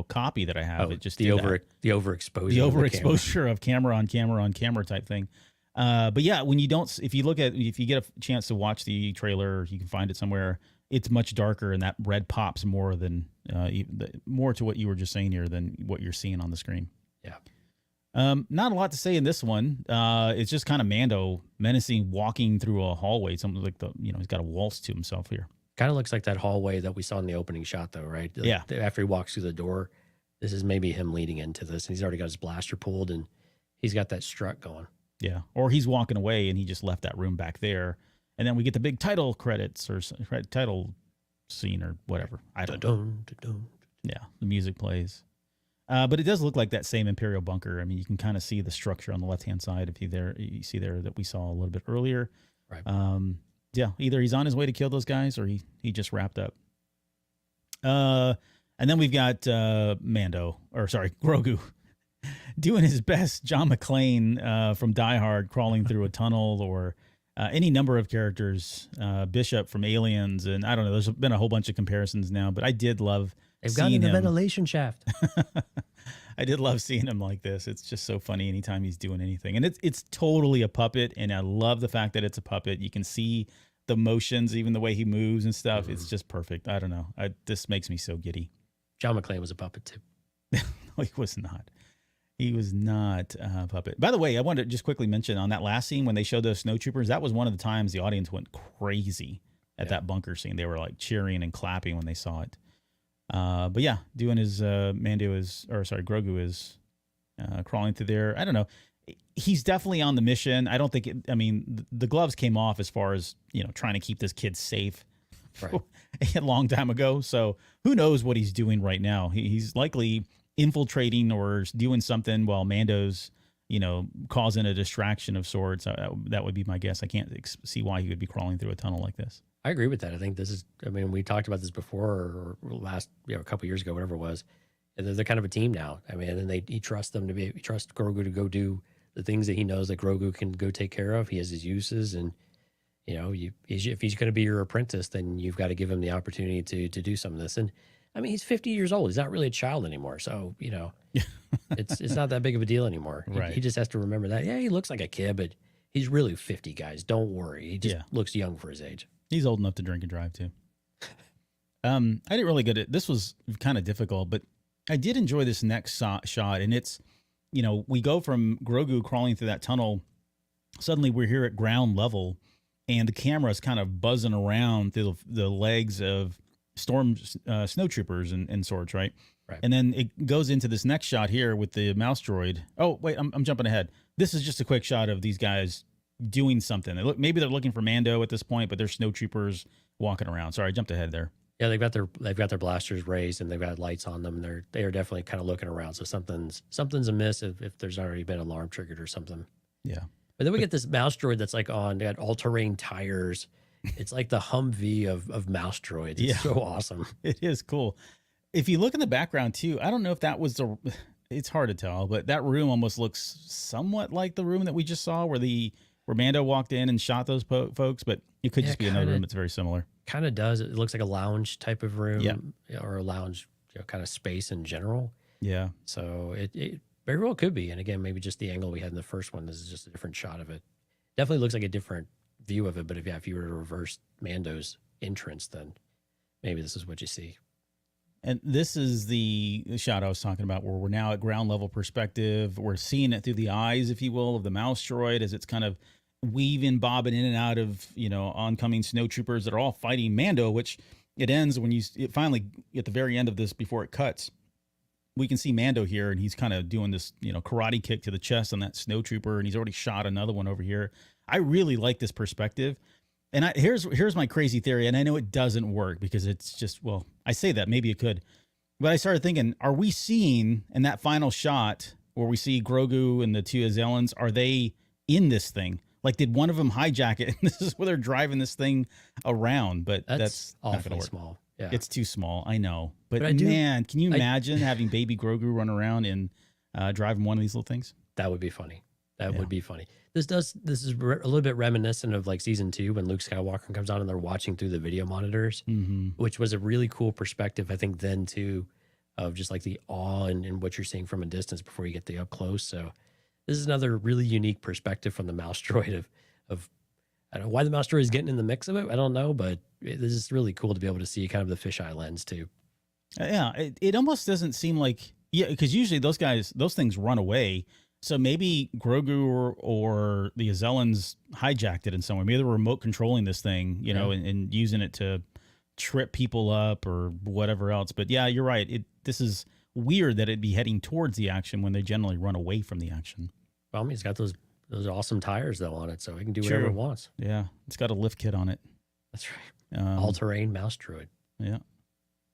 copy that I have. It just the overexposure of camera on camera type thing. But yeah, if you get a chance to watch the trailer, you can find it somewhere. It's much darker, and that red pops more than more to what you were just saying here than what you're seeing on the screen. Yeah. Not a lot to say in this one. It's just kind of Mando menacing, walking through a hallway. Something like he's got a waltz to himself here. Kind of looks like that hallway that we saw in the opening shot, though, right? Yeah. After he walks through the door, this is maybe him leading into this, and he's already got his blaster pulled, and he's got that strut going. Yeah. Or he's walking away, and he just left that room back there, and then we get the big title credits or title scene or whatever. I don't know. Yeah. The music plays. But it does look like that same Imperial bunker. I mean, you can kind of see the structure on the left-hand side you see there that we saw a little bit earlier. Right. Yeah, either he's on his way to kill those guys or he just wrapped up. And then we've got Grogu doing his best John McClane from Die Hard crawling through a tunnel, or any number of characters, Bishop from Aliens, and I don't know, there's been a whole bunch of comparisons now, but I did love They've got seeing in the him. ventilation shaft. I did love seeing him like this. It's just so funny anytime he's doing anything. And it's totally a puppet, and I love the fact that it's a puppet. You can see the motions, even the way he moves and stuff. It's just perfect. I don't know. This makes me so giddy. John McClane was a puppet too. No, he was not. He was not a puppet. By the way, I wanted to just quickly mention on that last scene when they showed those snowtroopers, that was one of the times the audience went crazy at that bunker scene. They were like cheering and clapping when they saw it. But yeah, doing his Grogu is crawling through there. I don't know. He's definitely on the mission. I don't think the gloves came off as far as, trying to keep this kid safe a long time ago. So who knows what he's doing right now? He's likely infiltrating or doing something while Mando's, causing a distraction of sorts. That would be my guess. I can't see why he would be crawling through a tunnel like this. I agree with that. I think this is, we talked about this before or last, a couple years ago, whatever it was. And they're kind of a team now. And he trusts them he trusts Grogu to go do the things that he knows that Grogu can go take care of. He has his uses, and if he's going to be your apprentice, then you've got to give him the opportunity to do some of this. And he's 50 years old. He's not really a child anymore. So, it's not that big of a deal anymore. Right. He just has to remember that. Yeah, he looks like a kid, but he's really 50, guys. Don't worry. He just looks young for his age. He's old enough to drink and drive too. I didn't really get it. This was kind of difficult, but I did enjoy this next shot. And it's, we go from Grogu crawling through that tunnel. Suddenly we're here at ground level, and the camera is kind of buzzing around through the legs of snowtroopers and sorts, right? Right. And then it goes into this next shot here with the mouse droid. Oh, wait, I'm jumping ahead. This is just a quick shot of these guys doing something. Maybe they're looking for Mando at this point, but they're snowtroopers walking around. Sorry, I jumped ahead there. Yeah, they've got their blasters raised, and they've got lights on them. They are definitely kind of looking around. So something's amiss if there's already been an alarm triggered or something. Yeah. But then we get this mouse droid that's like they got all-terrain tires. It's like the Humvee of mouse droids. It's so awesome. It is cool. If you look in the background too, I don't know if that was it's hard to tell, but that room almost looks somewhat like the room that we just saw where Mando walked in and shot those folks, but it could just be another room that's very similar. Kind of does. It looks like a lounge type of room, or a lounge kind of space in general. Yeah. So it very well could be. And again, maybe just the angle we had in the first one. This is just a different shot of it. Definitely looks like a different view of it. But if you were to reverse Mando's entrance, then maybe this is what you see. And this is the shot I was talking about, where we're now at ground level perspective. We're seeing it through the eyes, if you will, of the mouse droid as it's kind of weaving, bobbing in and out of, oncoming snowtroopers that are all fighting Mando, which it ends when it finally, at the very end of this, before it cuts, we can see Mando here, and he's kind of doing this, karate kick to the chest on that snowtrooper, and he's already shot another one over here. I really like this perspective. And here's my crazy theory, and I know it doesn't work because it's just, I say that, maybe it could. But I started thinking, are we seeing in that final shot where we see Grogu and the two Azellans, are they in this thing? Like, did one of them hijack it? And this is where they're driving this thing around. But that's awfully small. Yeah. It's too small, I know. But man, can you imagine having baby Grogu run around and driving one of these little things? That would be funny. That would be funny. This is a little bit reminiscent of like season 2 when Luke Skywalker comes on and they're watching through the video monitors, which was a really cool perspective, I think, then too, of just like the awe and what you're seeing from a distance before you get the up close. So this is another really unique perspective from the mouse droid of I don't know why the mouse droid is getting in the mix of it. I don't know, but this is really cool to be able to see kind of the fisheye lens too. Yeah, it almost doesn't seem like, because usually those things run away. So maybe Grogu or the Azellans hijacked it in some way. Maybe they're remote controlling this thing, and using it to trip people up or whatever else. But yeah, you're right. This is weird that it'd be heading towards the action when they generally run away from the action. Well, it's got those awesome tires though on it, so it can do whatever it wants. Yeah, it's got a lift kit on it. That's right. All-terrain mouse droid. Yeah.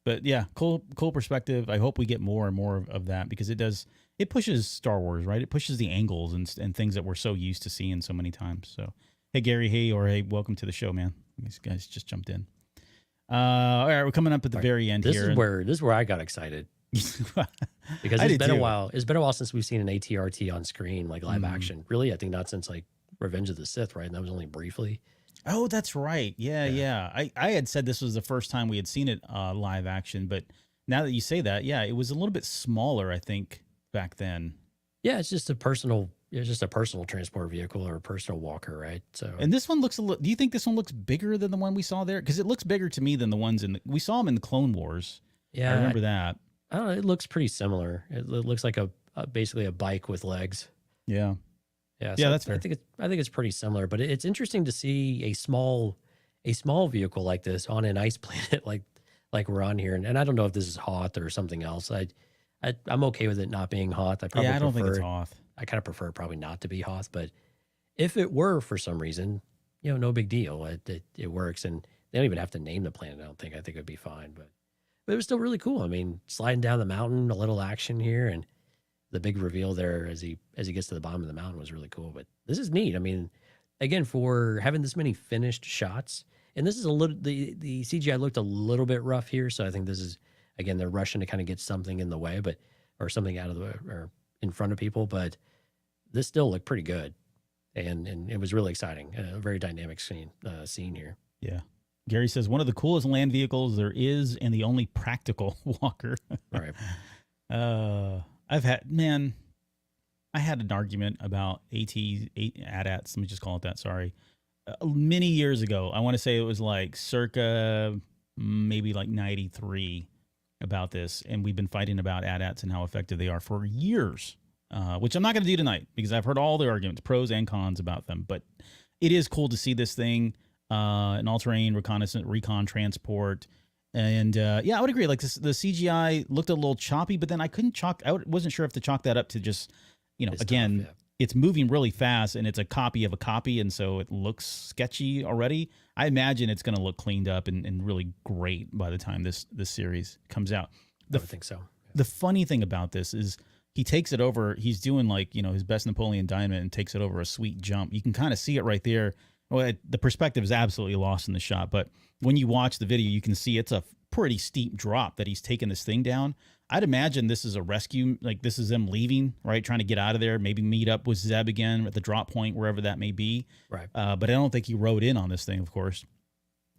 But yeah, cool perspective. I hope we get more and more of that, because it pushes Star Wars, right? It pushes the angles and things that we're so used to seeing so many times. So, hey, Gary, hey, welcome to the show, man. These guys just jumped in. All right, we're coming up at the very end This here. is where I got excited because it's been a while. It's been a while since we've seen an ATRT on screen, like live action. Really, I think not since like Revenge of the Sith, right? And that was only briefly. Oh, that's right. Yeah. I had said this was the first time we had seen it live action, but now that you say that, yeah, it was a little bit smaller, I think, back then. Yeah, it's just a personal transport vehicle or a personal walker, right? So, and this one looks a little. Do you think this one looks bigger than the one we saw there? Because it looks bigger to me than the ones we saw them in the Clone Wars. Yeah, I remember that. I don't know. It looks pretty similar. It looks like basically a bike with legs. Yeah. Yeah. So that's fair. I think it's pretty similar, but it's interesting to see a small vehicle like this on an ice planet like we're on here. And I don't know if this is Hoth or something else. I'm okay with it not being Hoth. I don't think it's Hoth. I kind of prefer it probably not to be Hoth, but if it were for some reason, no big deal. It works, and they don't even have to name the planet. I think it would be fine, but it was still really cool. I mean, sliding down the mountain, a little action here, and the big reveal there as he gets to the bottom of the mountain was really cool. But this is neat. I mean, again, for having this many finished shots, and this is a little the CGI looked a little bit rough here, so I think this is again they're rushing to kind of get something in the way, or something out of the way or in front of people, but this still looked pretty good, and it was really exciting. A very dynamic scene here. Yeah. Gary says one of the coolest land vehicles there is, and the only practical walker. All right. I had an argument about AT-ATs. Let me just call it that. Sorry. Many years ago, I want to say it was like circa maybe like 93 about this, and we've been fighting about AT-ATs and how effective they are for years. Which I'm not going to do tonight because I've heard all the arguments, pros and cons about them. But it is cool to see this thing, an all-terrain recon transport. And yeah, I would agree. Like the CGI looked a little choppy, but then I wasn't sure if to chalk that up to just, it's moving really fast and it's a copy of a copy. And so it looks sketchy already. I imagine it's going to look cleaned up and really great by the time this series comes out. I would think so. The funny thing about this is, he takes it over. He's doing his best Napoleon Diamond and takes it over a sweet jump. You can kind of see it right there. Well, the perspective is absolutely lost in the shot, but when you watch the video, you can see it's a pretty steep drop that he's taking this thing down. I'd imagine this is a rescue, like this is them leaving, right? Trying to get out of there, maybe meet up with Zeb again at the drop point, wherever that may be. Right. But I don't think he rode in on this thing, of course.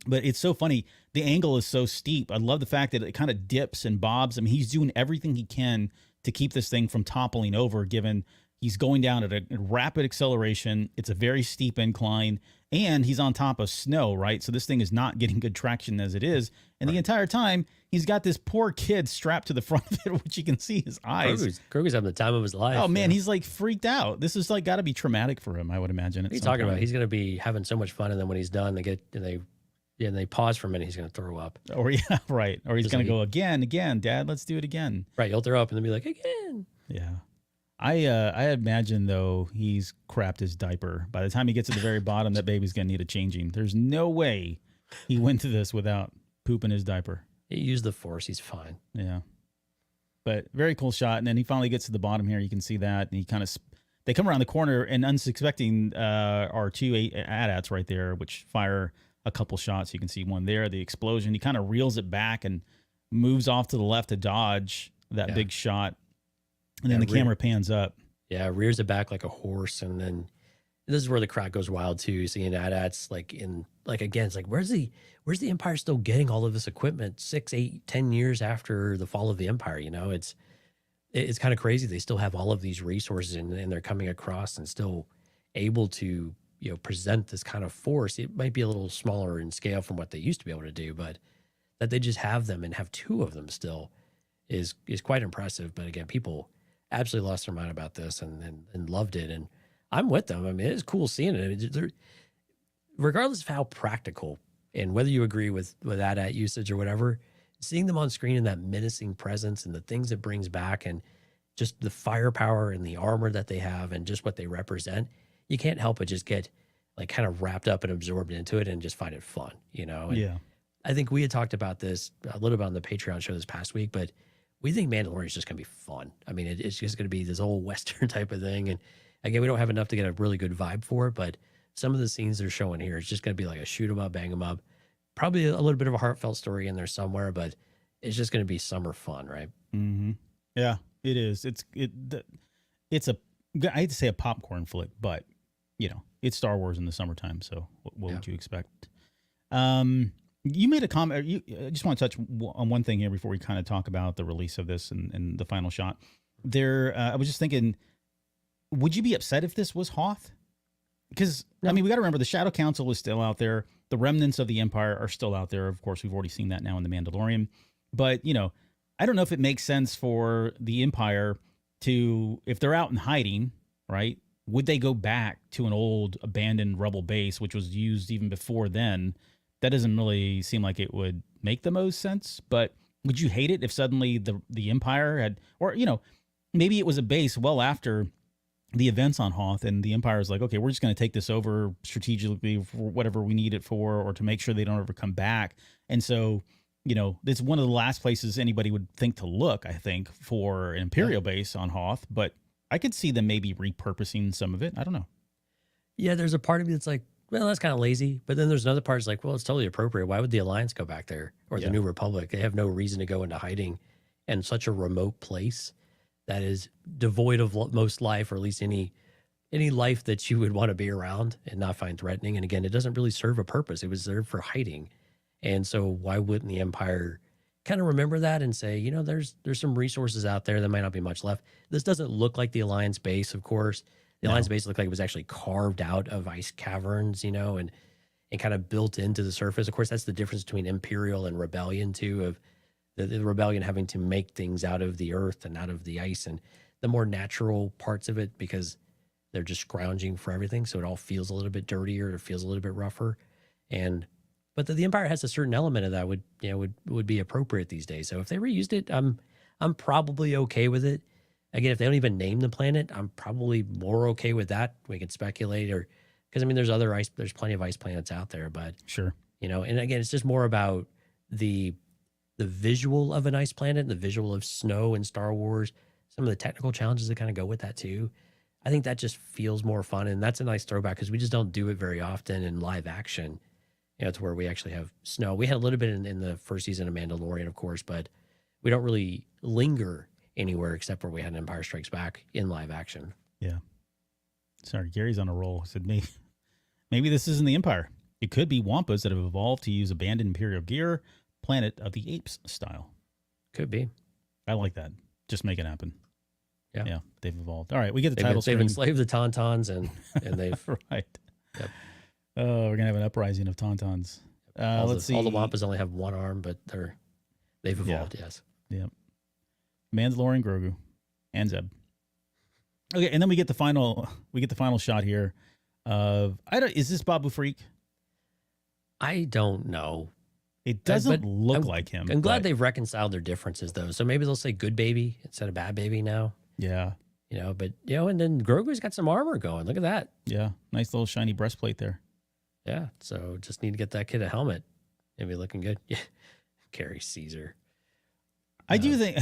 But it's so funny. The angle is so steep. I love the fact that it kind of dips and bobs. I mean, he's doing everything he can to keep this thing from toppling over, given he's going down at a rapid acceleration. It's a very steep incline, and he's on top of snow, right? So this thing is not getting good traction as it is. And the entire time, he's got this poor kid strapped to the front of it, which you can see his eyes. Grogu's having the time of his life. Oh, man, he's like freaked out. This is like got to be traumatic for him, I would imagine. What are you talking about? He's going to be having so much fun, and then when he's done, they pause for a minute, he's going to throw up. Or yeah, right. Or he's going to go again, Dad, let's do it again. Right, he'll throw up and then be like, again. Yeah. I imagine, though, he's crapped his diaper. By the time he gets to the very bottom, that baby's going to need a changing. There's no way he went to this without pooping his diaper. He used the Force. He's fine. Yeah. But very cool shot. And then he finally gets to the bottom here. You can see that. And they come around the corner, and unsuspecting are two AT-ATs right there, which fire a couple shots. You can see one there, the explosion. He kind of reels it back and moves off to the left to dodge that big shot. And then the camera pans up. Yeah, rears it back like a horse. And then this is where the crowd goes wild too, seeing AT-ATs again, it's like, where's the Empire still getting all of this equipment 6, 8, 10 years after the fall of the Empire? It's kind of crazy. They still have all of these resources and they're coming across and still able to, present this kind of force. It might be a little smaller in scale from what they used to be able to do, but that they just have them and have two of them still is quite impressive. But again, people absolutely lost their mind about this and loved it. And I'm with them. I mean, it's cool seeing it. Regardless of how practical and whether you agree with AT-AT usage or whatever, seeing them on screen in that menacing presence and the things it brings back and just the firepower and the armor that they have and just what they represent, you can't help but just get kind of wrapped up and absorbed into it and just find it fun, And yeah. I think we had talked about this a little bit on the Patreon show this past week, but we think Mandalorian is just going to be fun. I mean, it's just going to be this old Western type of thing. And again, we don't have enough to get a really good vibe for it, but some of the scenes they're showing here, it's just going to be like a shoot 'em up, bang 'em up, probably a little bit of a heartfelt story in there somewhere, but it's just going to be summer fun, right? Mm-hmm. Yeah, it is. It's a, I hate to say a popcorn flick, but it's Star Wars in the summertime. So what would you expect? You made a comment. I just want to touch on one thing here before we kind of talk about the release of this and the final shot. I was just thinking, would you be upset if this was Hoth? Because, I mean, we got to remember the Shadow Council is still out there. The remnants of the Empire are still out there. Of course, we've already seen that now in The Mandalorian. But, I don't know if it makes sense for the Empire to, if they're out in hiding, right, would they go back to an old abandoned rebel base, which was used even before then? That doesn't really seem like it would make the most sense. But would you hate it if suddenly the Empire had, or, maybe it was a base well after the events on Hoth, and the Empire is like, okay, we're just going to take this over strategically for whatever we need it for, or to make sure they don't ever come back. And so, it's one of the last places anybody would think to look, I think, for an Imperial base on Hoth. But I could see them maybe repurposing some of it. I don't know. Yeah, there's a part of me that's like, well, that's kind of lazy. But then there's another part that's like, well, it's totally appropriate. Why would the Alliance go back there, or the New Republic? They have no reason to go into hiding in such a remote place that is devoid of most life, or at least any life that you would want to be around and not find threatening. And again, it doesn't really serve a purpose. It was there for hiding. And so why wouldn't the Empire kind of remember that and say, there's some resources out there that might not be much left. This doesn't look like the Alliance base, of course. The Alliance base looked like it was actually carved out of ice caverns, and kind of built into the surface. Of course, that's the difference between Imperial and Rebellion too, of the Rebellion having to make things out of the earth and out of the ice and the more natural parts of it, because they're just scrounging for everything. So it all feels a little bit dirtier. It feels a little bit rougher. But the Empire has a certain element of that would be appropriate these days. So if they reused it, I'm probably okay with it. Again, if they don't even name the planet, I'm probably more okay with that. We can speculate, because there's plenty of ice planets out there, but sure. And again, it's just more about the visual of an ice planet, the visual of snow in Star Wars, some of the technical challenges that kind of go with that too. I think that just feels more fun. And that's a nice throwback, because we just don't do it very often in live action. It's where we actually have snow. We had a little bit in the first season of Mandalorian, of course, but we don't really linger anywhere except where we had Empire Strikes Back in live action. Yeah. Sorry, Gary's on a roll. He said maybe this isn't the Empire. It could be Wampas that have evolved to use abandoned Imperial gear, Planet of the Apes style. Could be. I like that. Just make it happen. Yeah, they've evolved. All right, we get the title screen. They've enslaved the Tauntauns, and they've right. Yep. Oh, we're gonna have an uprising of Tauntauns. Let's see. All the Wampas only have one arm, but they've evolved. Yes. Yep. Mandalorian, Grogu, and Zeb. Okay, and then we get the final shot here of is this Babu Freak? I don't know. It doesn't look like him. I'm glad they've reconciled their differences, though. So maybe they'll say good baby instead of bad baby now. Yeah. But and then Grogu's got some armor going. Look at that. Yeah. Nice little shiny breastplate there. Yeah. So just need to get that kid a helmet. Maybe looking good. Yeah. Carry Caesar. I do think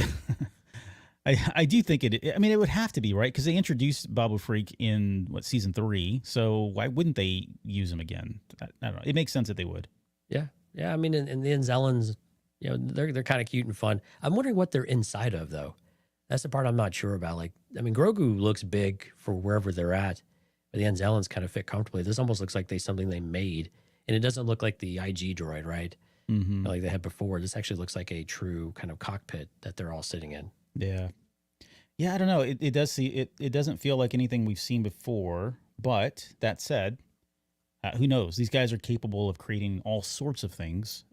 I do think it would have to be, right? Because they introduced Babu Freak in season 3. So why wouldn't they use him again? I don't know. It makes sense that they would. Yeah. Yeah. I mean, and the Anzellans, they're kind of cute and fun. I'm wondering what they're inside of, though. That's the part I'm not sure about. Grogu looks big for wherever they're at, but the Anzellans kind of fit comfortably. This almost looks like something they made, and it doesn't look like the IG droid, right? Mm-hmm. Like they had before. This actually looks like a true kind of cockpit that they're all sitting in. Yeah. Yeah, I don't know. It doesn't feel like anything we've seen before, but that said, who knows? These guys are capable of creating all sorts of things.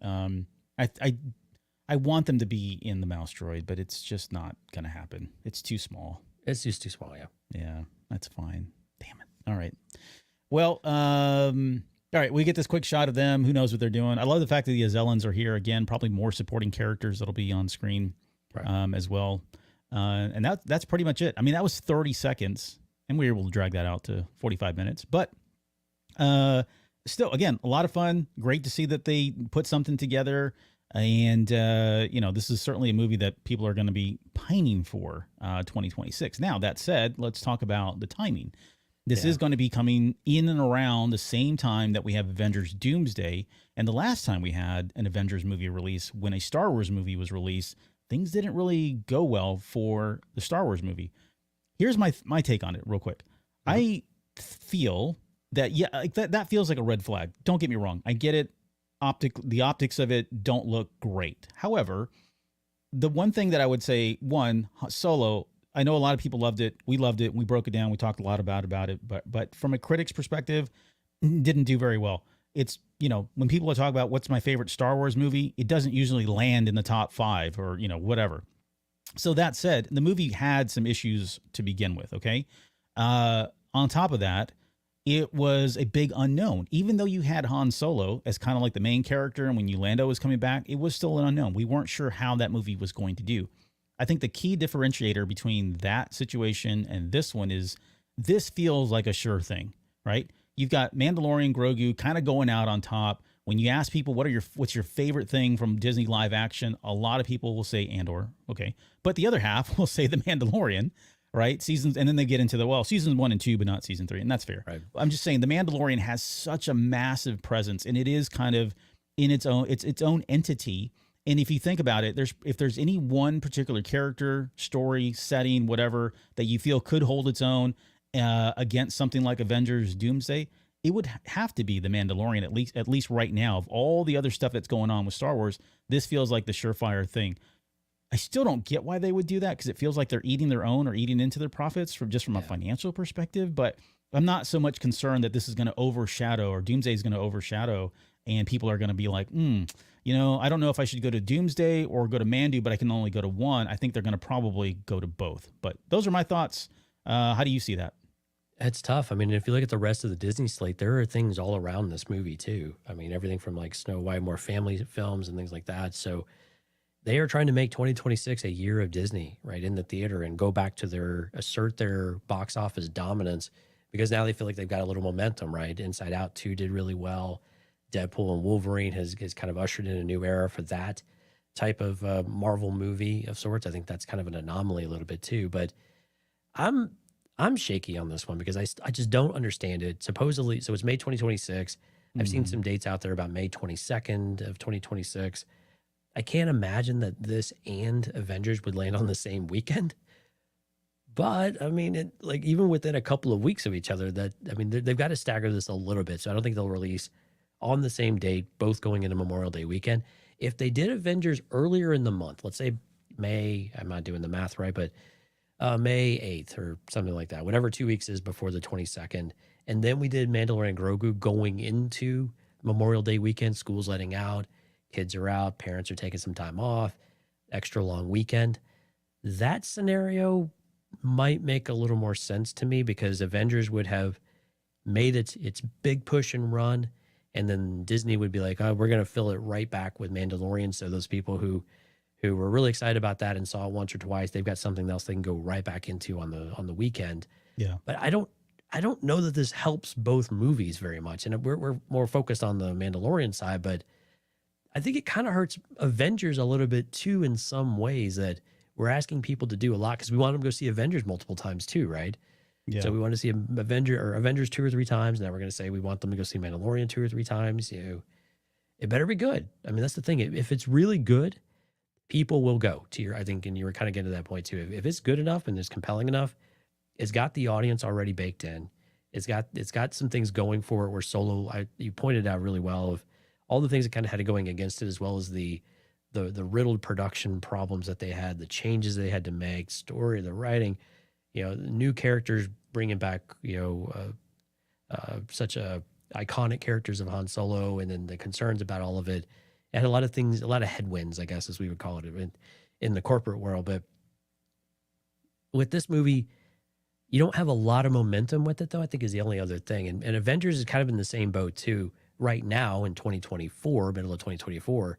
I want them to be in the mouse droid, but it's just not going to happen. It's too small. It's just too small, yeah. Yeah, that's fine. Damn it. All right. Well, all right, we get this quick shot of them. Who knows what they're doing? I love the fact that the Azellans are here again. Probably more supporting characters that'll be on screen as well. And that's pretty much it. I mean, that was 30 seconds, and we were able to drag that out to 45 minutes. But still, again, a lot of fun. Great to see that they put something together. And, this is certainly a movie that people are going to be pining for 2026. Now, that said, let's talk about the timing. This Yeah. is going to be coming in and around the same time that we have Avengers Doomsday. And the last time we had an Avengers movie release, when a Star Wars movie was released, things didn't really go well for the Star Wars movie. Here's my take on it real quick. I feel that, yeah, like that feels like a red flag. Don't get me wrong. I get it. The optics of it don't look great. However, the one thing that I would say, one, Solo, I know a lot of people loved it. We loved it. We broke it down. We talked a lot about it. But from a critic's perspective, didn't do very well. It's, when people talk about what's my favorite Star Wars movie, it doesn't usually land in the top 5 or, whatever. So that said, the movie had some issues to begin with, okay? On top of that, it was a big unknown. Even though you had Han Solo as kind of like the main character, and when Lando was coming back, it was still an unknown. We weren't sure how that movie was going to do. I think the key differentiator between that situation and this one is this feels like a sure thing, right? You've got Mandalorian Grogu kind of going out on top. When you ask people what's your favorite thing from Disney live action, a lot of people will say Andor, okay, but the other half will say The Mandalorian, right? Seasons, and then they get into seasons 1 and 2, but not season 3, and that's fair. Right. I'm just saying The Mandalorian has such a massive presence, and it is kind of in its own entity. And if you think about it, if there's any one particular character, story, setting, whatever that you feel could hold its own against something like Avengers Doomsday, it would have to be The Mandalorian, at least right now. Of all the other stuff that's going on with Star Wars, this feels like the surefire thing. I still don't get why they would do that, because it feels like they're eating their own or eating into their profits from a financial perspective. But I'm not so much concerned that this is going to overshadow, or Doomsday is going to overshadow, and people are going to be like, I don't know if I should go to Doomsday or go to Mandu, but I can only go to one. I think they're going to probably go to both. But those are my thoughts. How do you see that? It's tough. I mean, if you look at the rest of the Disney slate, there are things all around this movie too. I mean, everything from like Snow White, more family films and things like that. So they are trying to make 2026 a year of Disney, right, in the theater, and go back to assert their box office dominance, because now they feel like they've got a little momentum, right? Inside Out 2 did really well. Deadpool and Wolverine has kind of ushered in a new era for that type of Marvel movie of sorts. I think that's kind of an anomaly a little bit too, but I'm shaky on this one because I just don't understand it. Supposedly, so it's May 2026. I've seen some dates out there about May 22nd of 2026. I can't imagine that this and Avengers would land on the same weekend. But I mean, even within a couple of weeks of each other, they've got to stagger this a little bit. So I don't think they'll release on the same date, both going into Memorial Day weekend. If they did Avengers earlier in the month, let's say May, I'm not doing the math right, but May 8th or something like that, whatever 2 weeks is before the 22nd. And then we did Mandalorian and Grogu going into Memorial Day weekend, school's letting out, kids are out, parents are taking some time off, extra long weekend. That scenario might make a little more sense to me, because Avengers would have made its big push and run, and then Disney would be like, oh, we're going to fill it right back with Mandalorian. So those people who were really excited about that and saw it once or twice, they've got something else they can go right back into on the weekend. Yeah. But I don't know that this helps both movies very much. And we're more focused on the Mandalorian side, but I think it kind of hurts Avengers a little bit too, in some ways, that we're asking people to do a lot because we want them to go see Avengers multiple times too, right? Yeah. So we want to see Avengers 2 or 3 times. Now we're going to say we want them to go see Mandalorian 2 or 3 times. It better be good. I mean, that's the thing. If it's really good, people will go to I think, and you were kind of getting to that point too. If it's good enough and it's compelling enough, it's got the audience already baked in. It's got some things going for it where Solo, you pointed out really well, of all the things that kind of had it going against it, as well as the riddled production problems that they had, the changes they had to make, story, the writing, new characters, bringing back, such iconic characters of Han Solo, and then the concerns about all of it. It had a lot of things, a lot of headwinds, I guess, as we would call it in the corporate world. But with this movie, you don't have a lot of momentum with it, though, I think, is the only other thing. And Avengers is kind of in the same boat too. Right now in 2024, middle of 2024,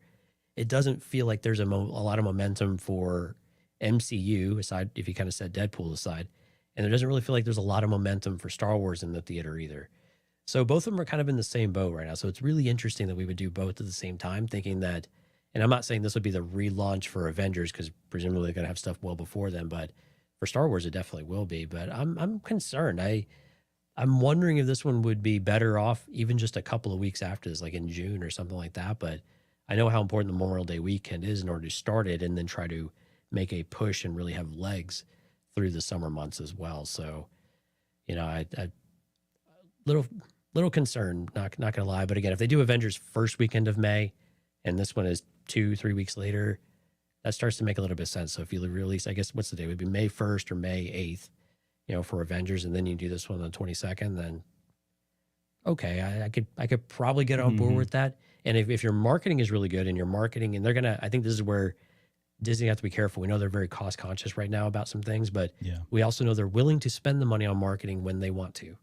it doesn't feel like there's a lot of momentum for MCU, aside if you kind of set Deadpool aside. And there doesn't really feel like there's a lot of momentum for Star Wars in the theater either. So both of them are kind of in the same boat right now. So it's really interesting that we would do both at the same time, thinking that, and I'm not saying this would be the relaunch for Avengers, because presumably they're going to have stuff well before then, but for Star Wars, it definitely will be. But I'm concerned. I I'm wondering if this one would be better off even just a couple of weeks after this, like in June or something like that. But I know how important the Memorial Day weekend is in order to start it and then try to make a push and really have legs through the summer months as well. So, I little concerned, not gonna lie. But again, if they do Avengers first weekend of May, and this one is 2-3 weeks later, that starts to make a little bit of sense. So if you release, I guess what's the day? It would be May 1st or May 8th, for Avengers, and then you do this one on the 22nd. Then okay, I could probably get on board with that. And if your marketing is really good and I think this is where Disney have to be careful. We know they're very cost conscious right now about some things, but we also know they're willing to spend the money on marketing when they want to,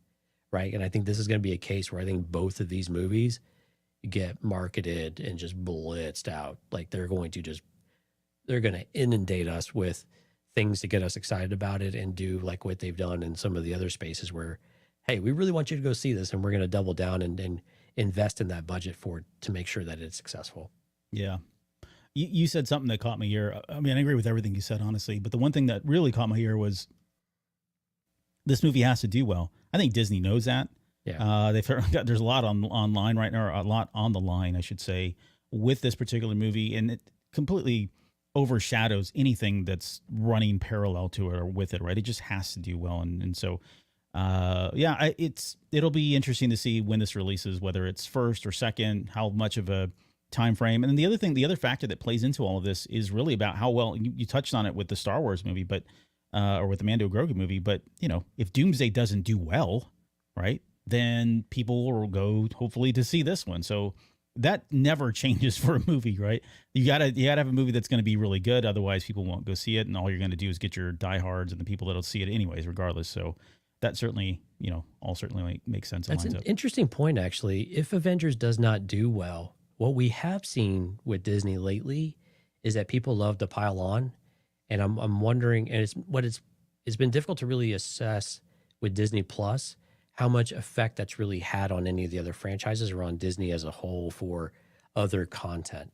right? And I think this is going to be a case where I think both of these movies get marketed and just blitzed out. Like they're going to inundate us with things to get us excited about it and do like what they've done in some of the other spaces where, hey, we really want you to go see this and we're going to double down and invest in that budget for it to make sure that it's successful. Yeah. You said something that caught my ear. I mean, I agree with everything you said, honestly. But the one thing that really caught my ear was this movie has to do well. I think Disney knows that. Yeah. There's a lot online right now, or a lot on the line, I should say, with this particular movie. And it completely overshadows anything that's running parallel to it or with it, right? It just has to do well. And so, it'll be interesting to see when this releases, whether it's first or second, how much of a time frame. And then the other factor that plays into all of this is really about how well you touched on it with the Star Wars movie, but or with the Mando Grogu movie. But if Doomsday doesn't do well, right, then people will go hopefully to see this one. So that never changes for a movie, right? You gotta have a movie that's going to be really good. Otherwise, people won't go see it, and all you're going to do is get your diehards and the people that'll see it anyways, regardless. So that certainly, all certainly makes sense. That's an interesting point, actually. If Avengers does not do well, what we have seen with Disney lately is that people love to pile on, and I'm wondering, and it's been difficult to really assess with Disney Plus how much effect that's really had on any of the other franchises or on Disney as a whole for other content.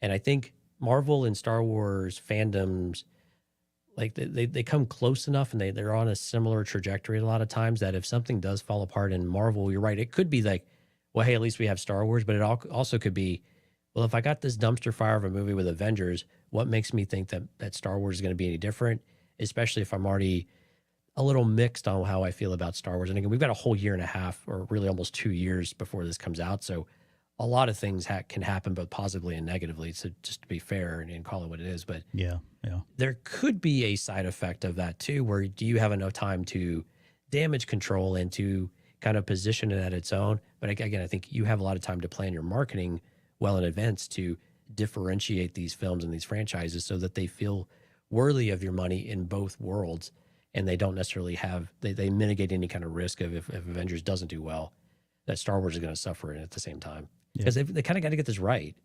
And I think Marvel and Star Wars fandoms, like they come close enough and they're on a similar trajectory a lot of times that if something does fall apart in Marvel, you're right, it could be like, well, hey, at least we have Star Wars, but it also could be, well, if I got this dumpster fire of a movie with Avengers, what makes me think that Star Wars is going to be any different, especially if I'm already a little mixed on how I feel about Star Wars. And again, we've got a whole year and a half, or really almost 2 years before this comes out. So a lot of things can happen, both positively and negatively. So just to be fair and call it what it is. But yeah, there could be a side effect of that too, where do you have enough time to damage control and to kind of position it at its own? But again, I think you have a lot of time to plan your marketing well in advance to differentiate these films and these franchises so that they feel worthy of your money in both worlds. And they don't necessarily they mitigate any kind of risk of if Avengers doesn't do well, that Star Wars is going to suffer at the same time. Because they kind of got to get this right.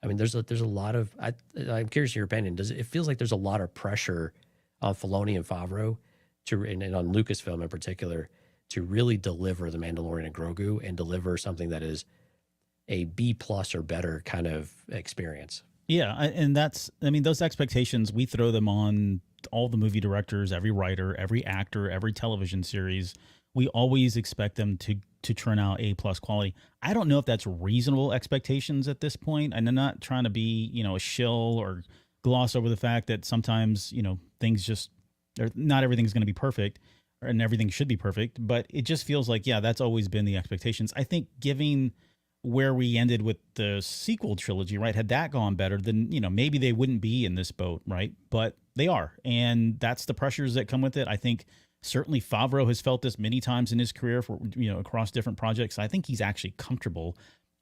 I mean, there's a lot of, I'm curious your opinion. It feels like there's a lot of pressure on Filoni and Favreau and on Lucasfilm in particular to really deliver The Mandalorian and Grogu and deliver something that is a B+ or better kind of experience. Yeah, and those expectations, we throw them on all the movie directors, every writer, every actor, every television series. We always expect them to turn out A+ quality. I don't know if that's reasonable expectations at this point. And I'm not trying to be, a shill or gloss over the fact that sometimes, things just, not everything's going to be perfect and everything should be perfect. But it just feels like, that's always been the expectations. I think giving where we ended with the sequel trilogy, right? Had that gone better, then, maybe they wouldn't be in this boat, right? But they are. And that's the pressures that come with it. I think certainly Favreau has felt this many times in his career for, across different projects. I think he's actually comfortable.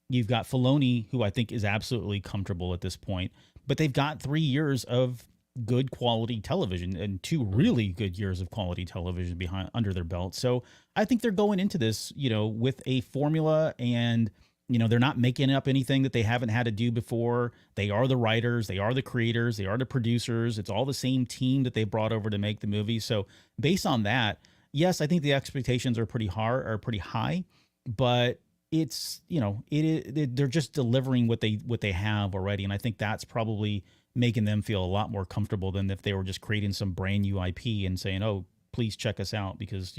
You've got Filoni, who I think is absolutely comfortable at this point, but they've got 3 years of good quality television and 2 really good years of quality television under their belt. So I think they're going into this, with a formula, and they're not making up anything that they haven't had to do before. They are the writers, they are the creators, they are the producers. It's all the same team that they brought over to make the movie. So based on that, yes, I think the expectations are pretty high, but it's, they're just delivering what they have already. And I think that's probably making them feel a lot more comfortable than if they were just creating some brand new IP and saying, oh, please check us out because,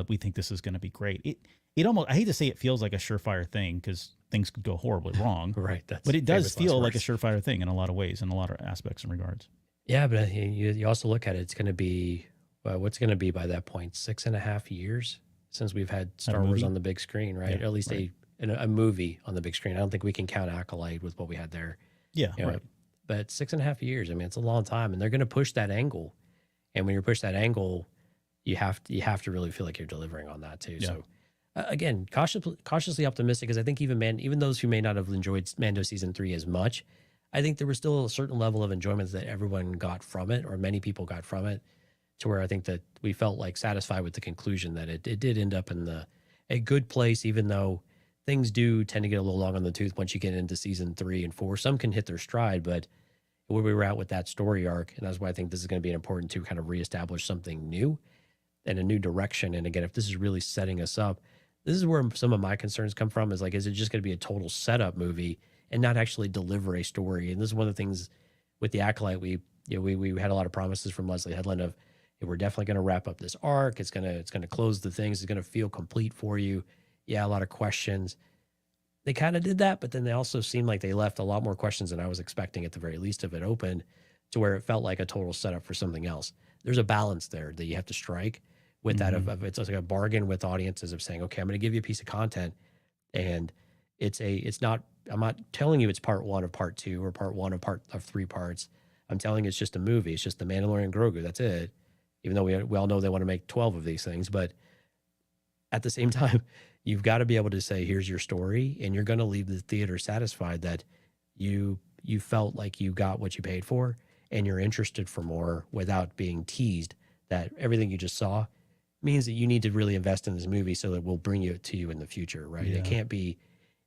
We think this is going to be great. It almost, I hate to say it feels like a surefire thing because things could go horribly wrong. Right. But it does feel like a surefire thing in a lot of ways, in a lot of aspects and regards. Yeah, but you also look at it, it's going to be, what's going to be by that point, 6.5 years since we've had Star Wars on the big screen, right? Yeah, At least a movie on the big screen. I don't think we can count Acolyte with what we had there. Yeah, right. But 6.5 years, I mean, it's a long time, and they're going to push that angle. And when you push that angle, you have to really feel like you're delivering on that too. Yeah. So again, cautiously optimistic, because I think even those who may not have enjoyed Mando season 3 as much, I think there was still a certain level of enjoyment that everyone got from it, or many people got from it, to where I think that we felt like satisfied with the conclusion that it did end up in a good place, even though things do tend to get a little long on the tooth once you get into season 3 and 4. Some can hit their stride, but where we were at with that story arc, and that's why I think this is going to be important to kind of reestablish something new and a new direction. And again, if this is really setting us up, this is where some of my concerns come from, is like, is it just going to be a total setup movie and not actually deliver a story? And this is one of the things with the Acolyte, we had a lot of promises from Leslie Headland of, hey, we're definitely going to wrap up this arc. It's going to close the things. It's going to feel complete for you. Yeah, a lot of questions. They kind of did that, but then they also seemed like they left a lot more questions than I was expecting, at the very least, if it opened, to where it felt like a total setup for something else. There's a balance there that you have to strike with that. Of it's like a bargain with audiences of saying, okay, I'm going to give you a piece of content, and it's not, I'm not telling you it's part 1 of part 2 or part 1 of 3 parts. I'm telling you it's just a movie. It's just the Mandalorian and Grogu. That's it. Even though we all know they want to make 12 of these things, but at the same time, you've got to be able to say, here's your story, and you're going to leave the theater satisfied that you felt like you got what you paid for, and you're interested for more without being teased that everything you just saw means that you need to really invest in this movie so that we'll bring it to you in the future, right? Yeah.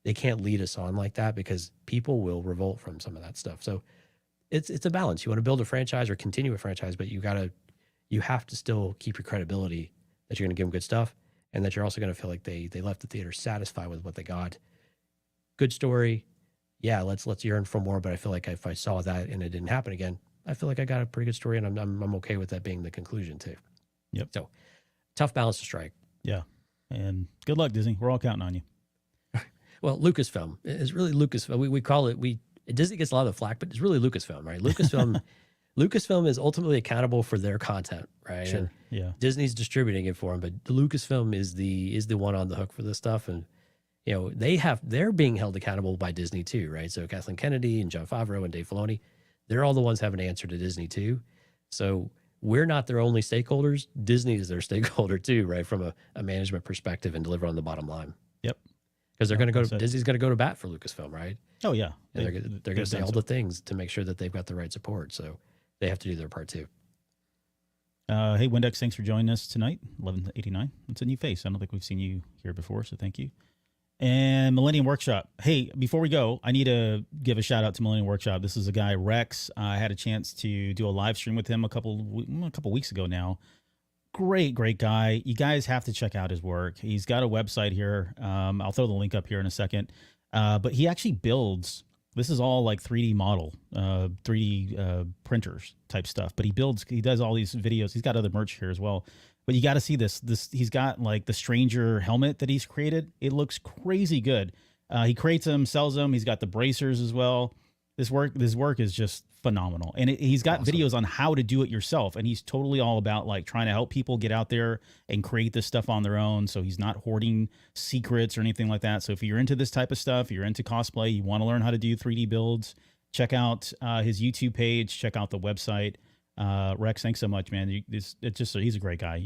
They can't lead us on like that, because people will revolt from some of that stuff. So it's a balance. You want to build a franchise or continue a franchise, but you have to still keep your credibility that you're going to give them good stuff, and that you're also going to feel like they left the theater satisfied with what they got. Good story. Yeah, let's yearn for more, but I feel like if I saw that and it didn't happen again, I feel like I got a pretty good story, and I'm okay with that being the conclusion too. Yep. So tough balance to strike. Yeah. And good luck, Disney. We're all counting on you. Well, Lucasfilm is really Lucasfilm. We call it, Disney gets a lot of flack, but it's really Lucasfilm, right? Lucasfilm is ultimately accountable for their content, right? Sure. And yeah. Disney's distributing it for them, but Lucasfilm is the one on the hook for this stuff. And, they're being held accountable by Disney too, right? So Kathleen Kennedy and Jon Favreau and Dave Filoni, they're all the ones having to answer to Disney too. So we're not their only stakeholders. Disney is their stakeholder too, right? From a management perspective, and deliver on the bottom line. Yep. Because they're going to go. Disney's going to go to bat for Lucasfilm, right? Oh yeah. And they're going to say all the things to make sure that they've got the right support. So they have to do their part too. Hey, Windex, thanks for joining us tonight. 1189. It's a new face. I don't think we've seen you here before, so thank you. And Millennium Workshop. Hey, before we go, I need to give a shout out to Millennium Workshop. This is a guy, Rex. I had a chance to do a live stream with him a couple weeks ago now. Great guy. You guys have to check out his work. He's got a website here. I'll throw the link up here in a second. But he actually builds, this is all like 3D model, 3D printers type stuff. But he does all these videos. He's got other merch here as well. But you got to see this. He's got like the Stranger helmet that he's created. It looks crazy good. He creates them, sells them. He's got the bracers as well. This work is just phenomenal. And he's got awesome videos on how to do it yourself. And he's totally all about like trying to help people get out there and create this stuff on their own. So he's not hoarding secrets or anything like that. So if you're into this type of stuff, you're into cosplay, you want to learn how to do 3D builds, check out his YouTube page, check out the website. Rex, thanks so much, man. He's a great guy.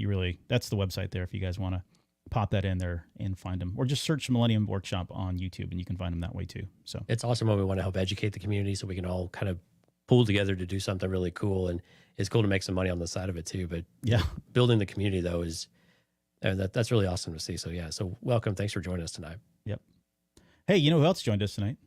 That's the website there if you guys want to pop that in there and find him, or just search Millennium Workshop on YouTube and you can find him that way too. So it's awesome when we want to help educate the community so we can all kind of pull together to do something really cool. And it's cool to make some money on the side of it too. But yeah, building the community though that's really awesome to see. So yeah, so welcome. Thanks for joining us tonight. Yep. Hey, you know who else joined us tonight?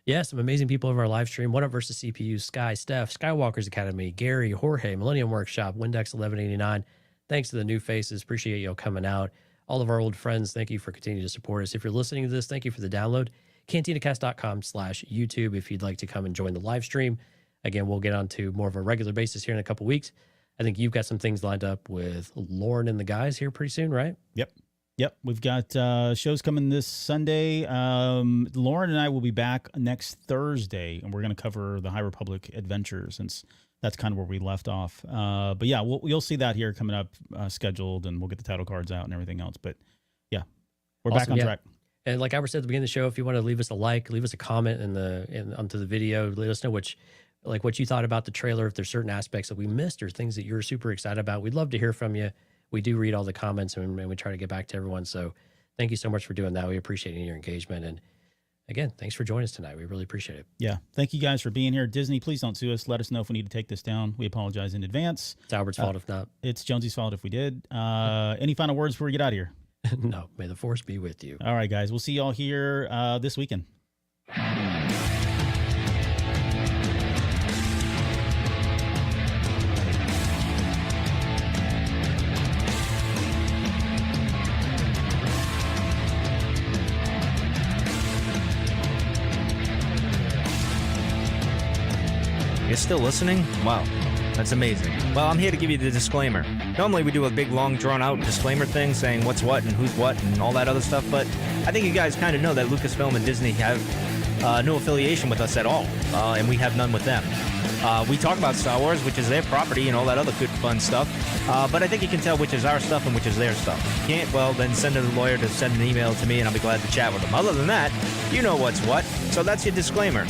Yeah, some amazing people over our live stream. One Up versus CPU, Sky, Steph, Skywalker's Academy, Gary, Jorge, Millennium Workshop, Windex 1189. Thanks to the new faces. Appreciate y'all coming out. All of our old friends, thank you for continuing to support us. If you're listening to this, thank you for the download. CantinaCast.com/YouTube if you'd like to come and join the live stream. Again, we'll get on to more of a regular basis here in a couple weeks. I think you've got some things lined up with Lauren and the guys here pretty soon, right? Yep, we've got shows coming this Sunday. Lauren and I will be back next Thursday, and we're going to cover the High Republic Adventure, since that's kind of where we left off. But yeah, you'll see that here coming up, scheduled, and we'll get the title cards out and everything else. But yeah, we're back on track. And like Albert said at the beginning of the show, if you want to leave us a like, leave us a comment onto the video, let us know what you thought about the trailer. If there's certain aspects that we missed or things that you're super excited about, we'd love to hear from you. We do read all the comments and we try to get back to everyone. So thank you so much for doing that. We appreciate your engagement. And again, thanks for joining us tonight. We really appreciate it. Yeah. Thank you guys for being here. Disney, please don't sue us. Let us know if we need to take this down. We apologize in advance. It's Albert's fault if not. It's Jonesy's fault if we did. Any final words before we get out of here? No. May the force be with you. All right, guys. We'll see y'all here this weekend. You're still listening? Wow, that's amazing. Well, I'm here to give you the disclaimer. Normally we do a big, long, drawn-out disclaimer thing saying what's what and who's what and all that other stuff, but I think you guys kind of know that Lucasfilm and Disney have no affiliation with us at all, and we have none with them. We talk about Star Wars, which is their property, and all that other good, fun stuff, but I think you can tell which is our stuff and which is their stuff. If you can't, well, then send a lawyer to send an email to me, and I'll be glad to chat with them. Other than that, you know what's what, so that's your disclaimer.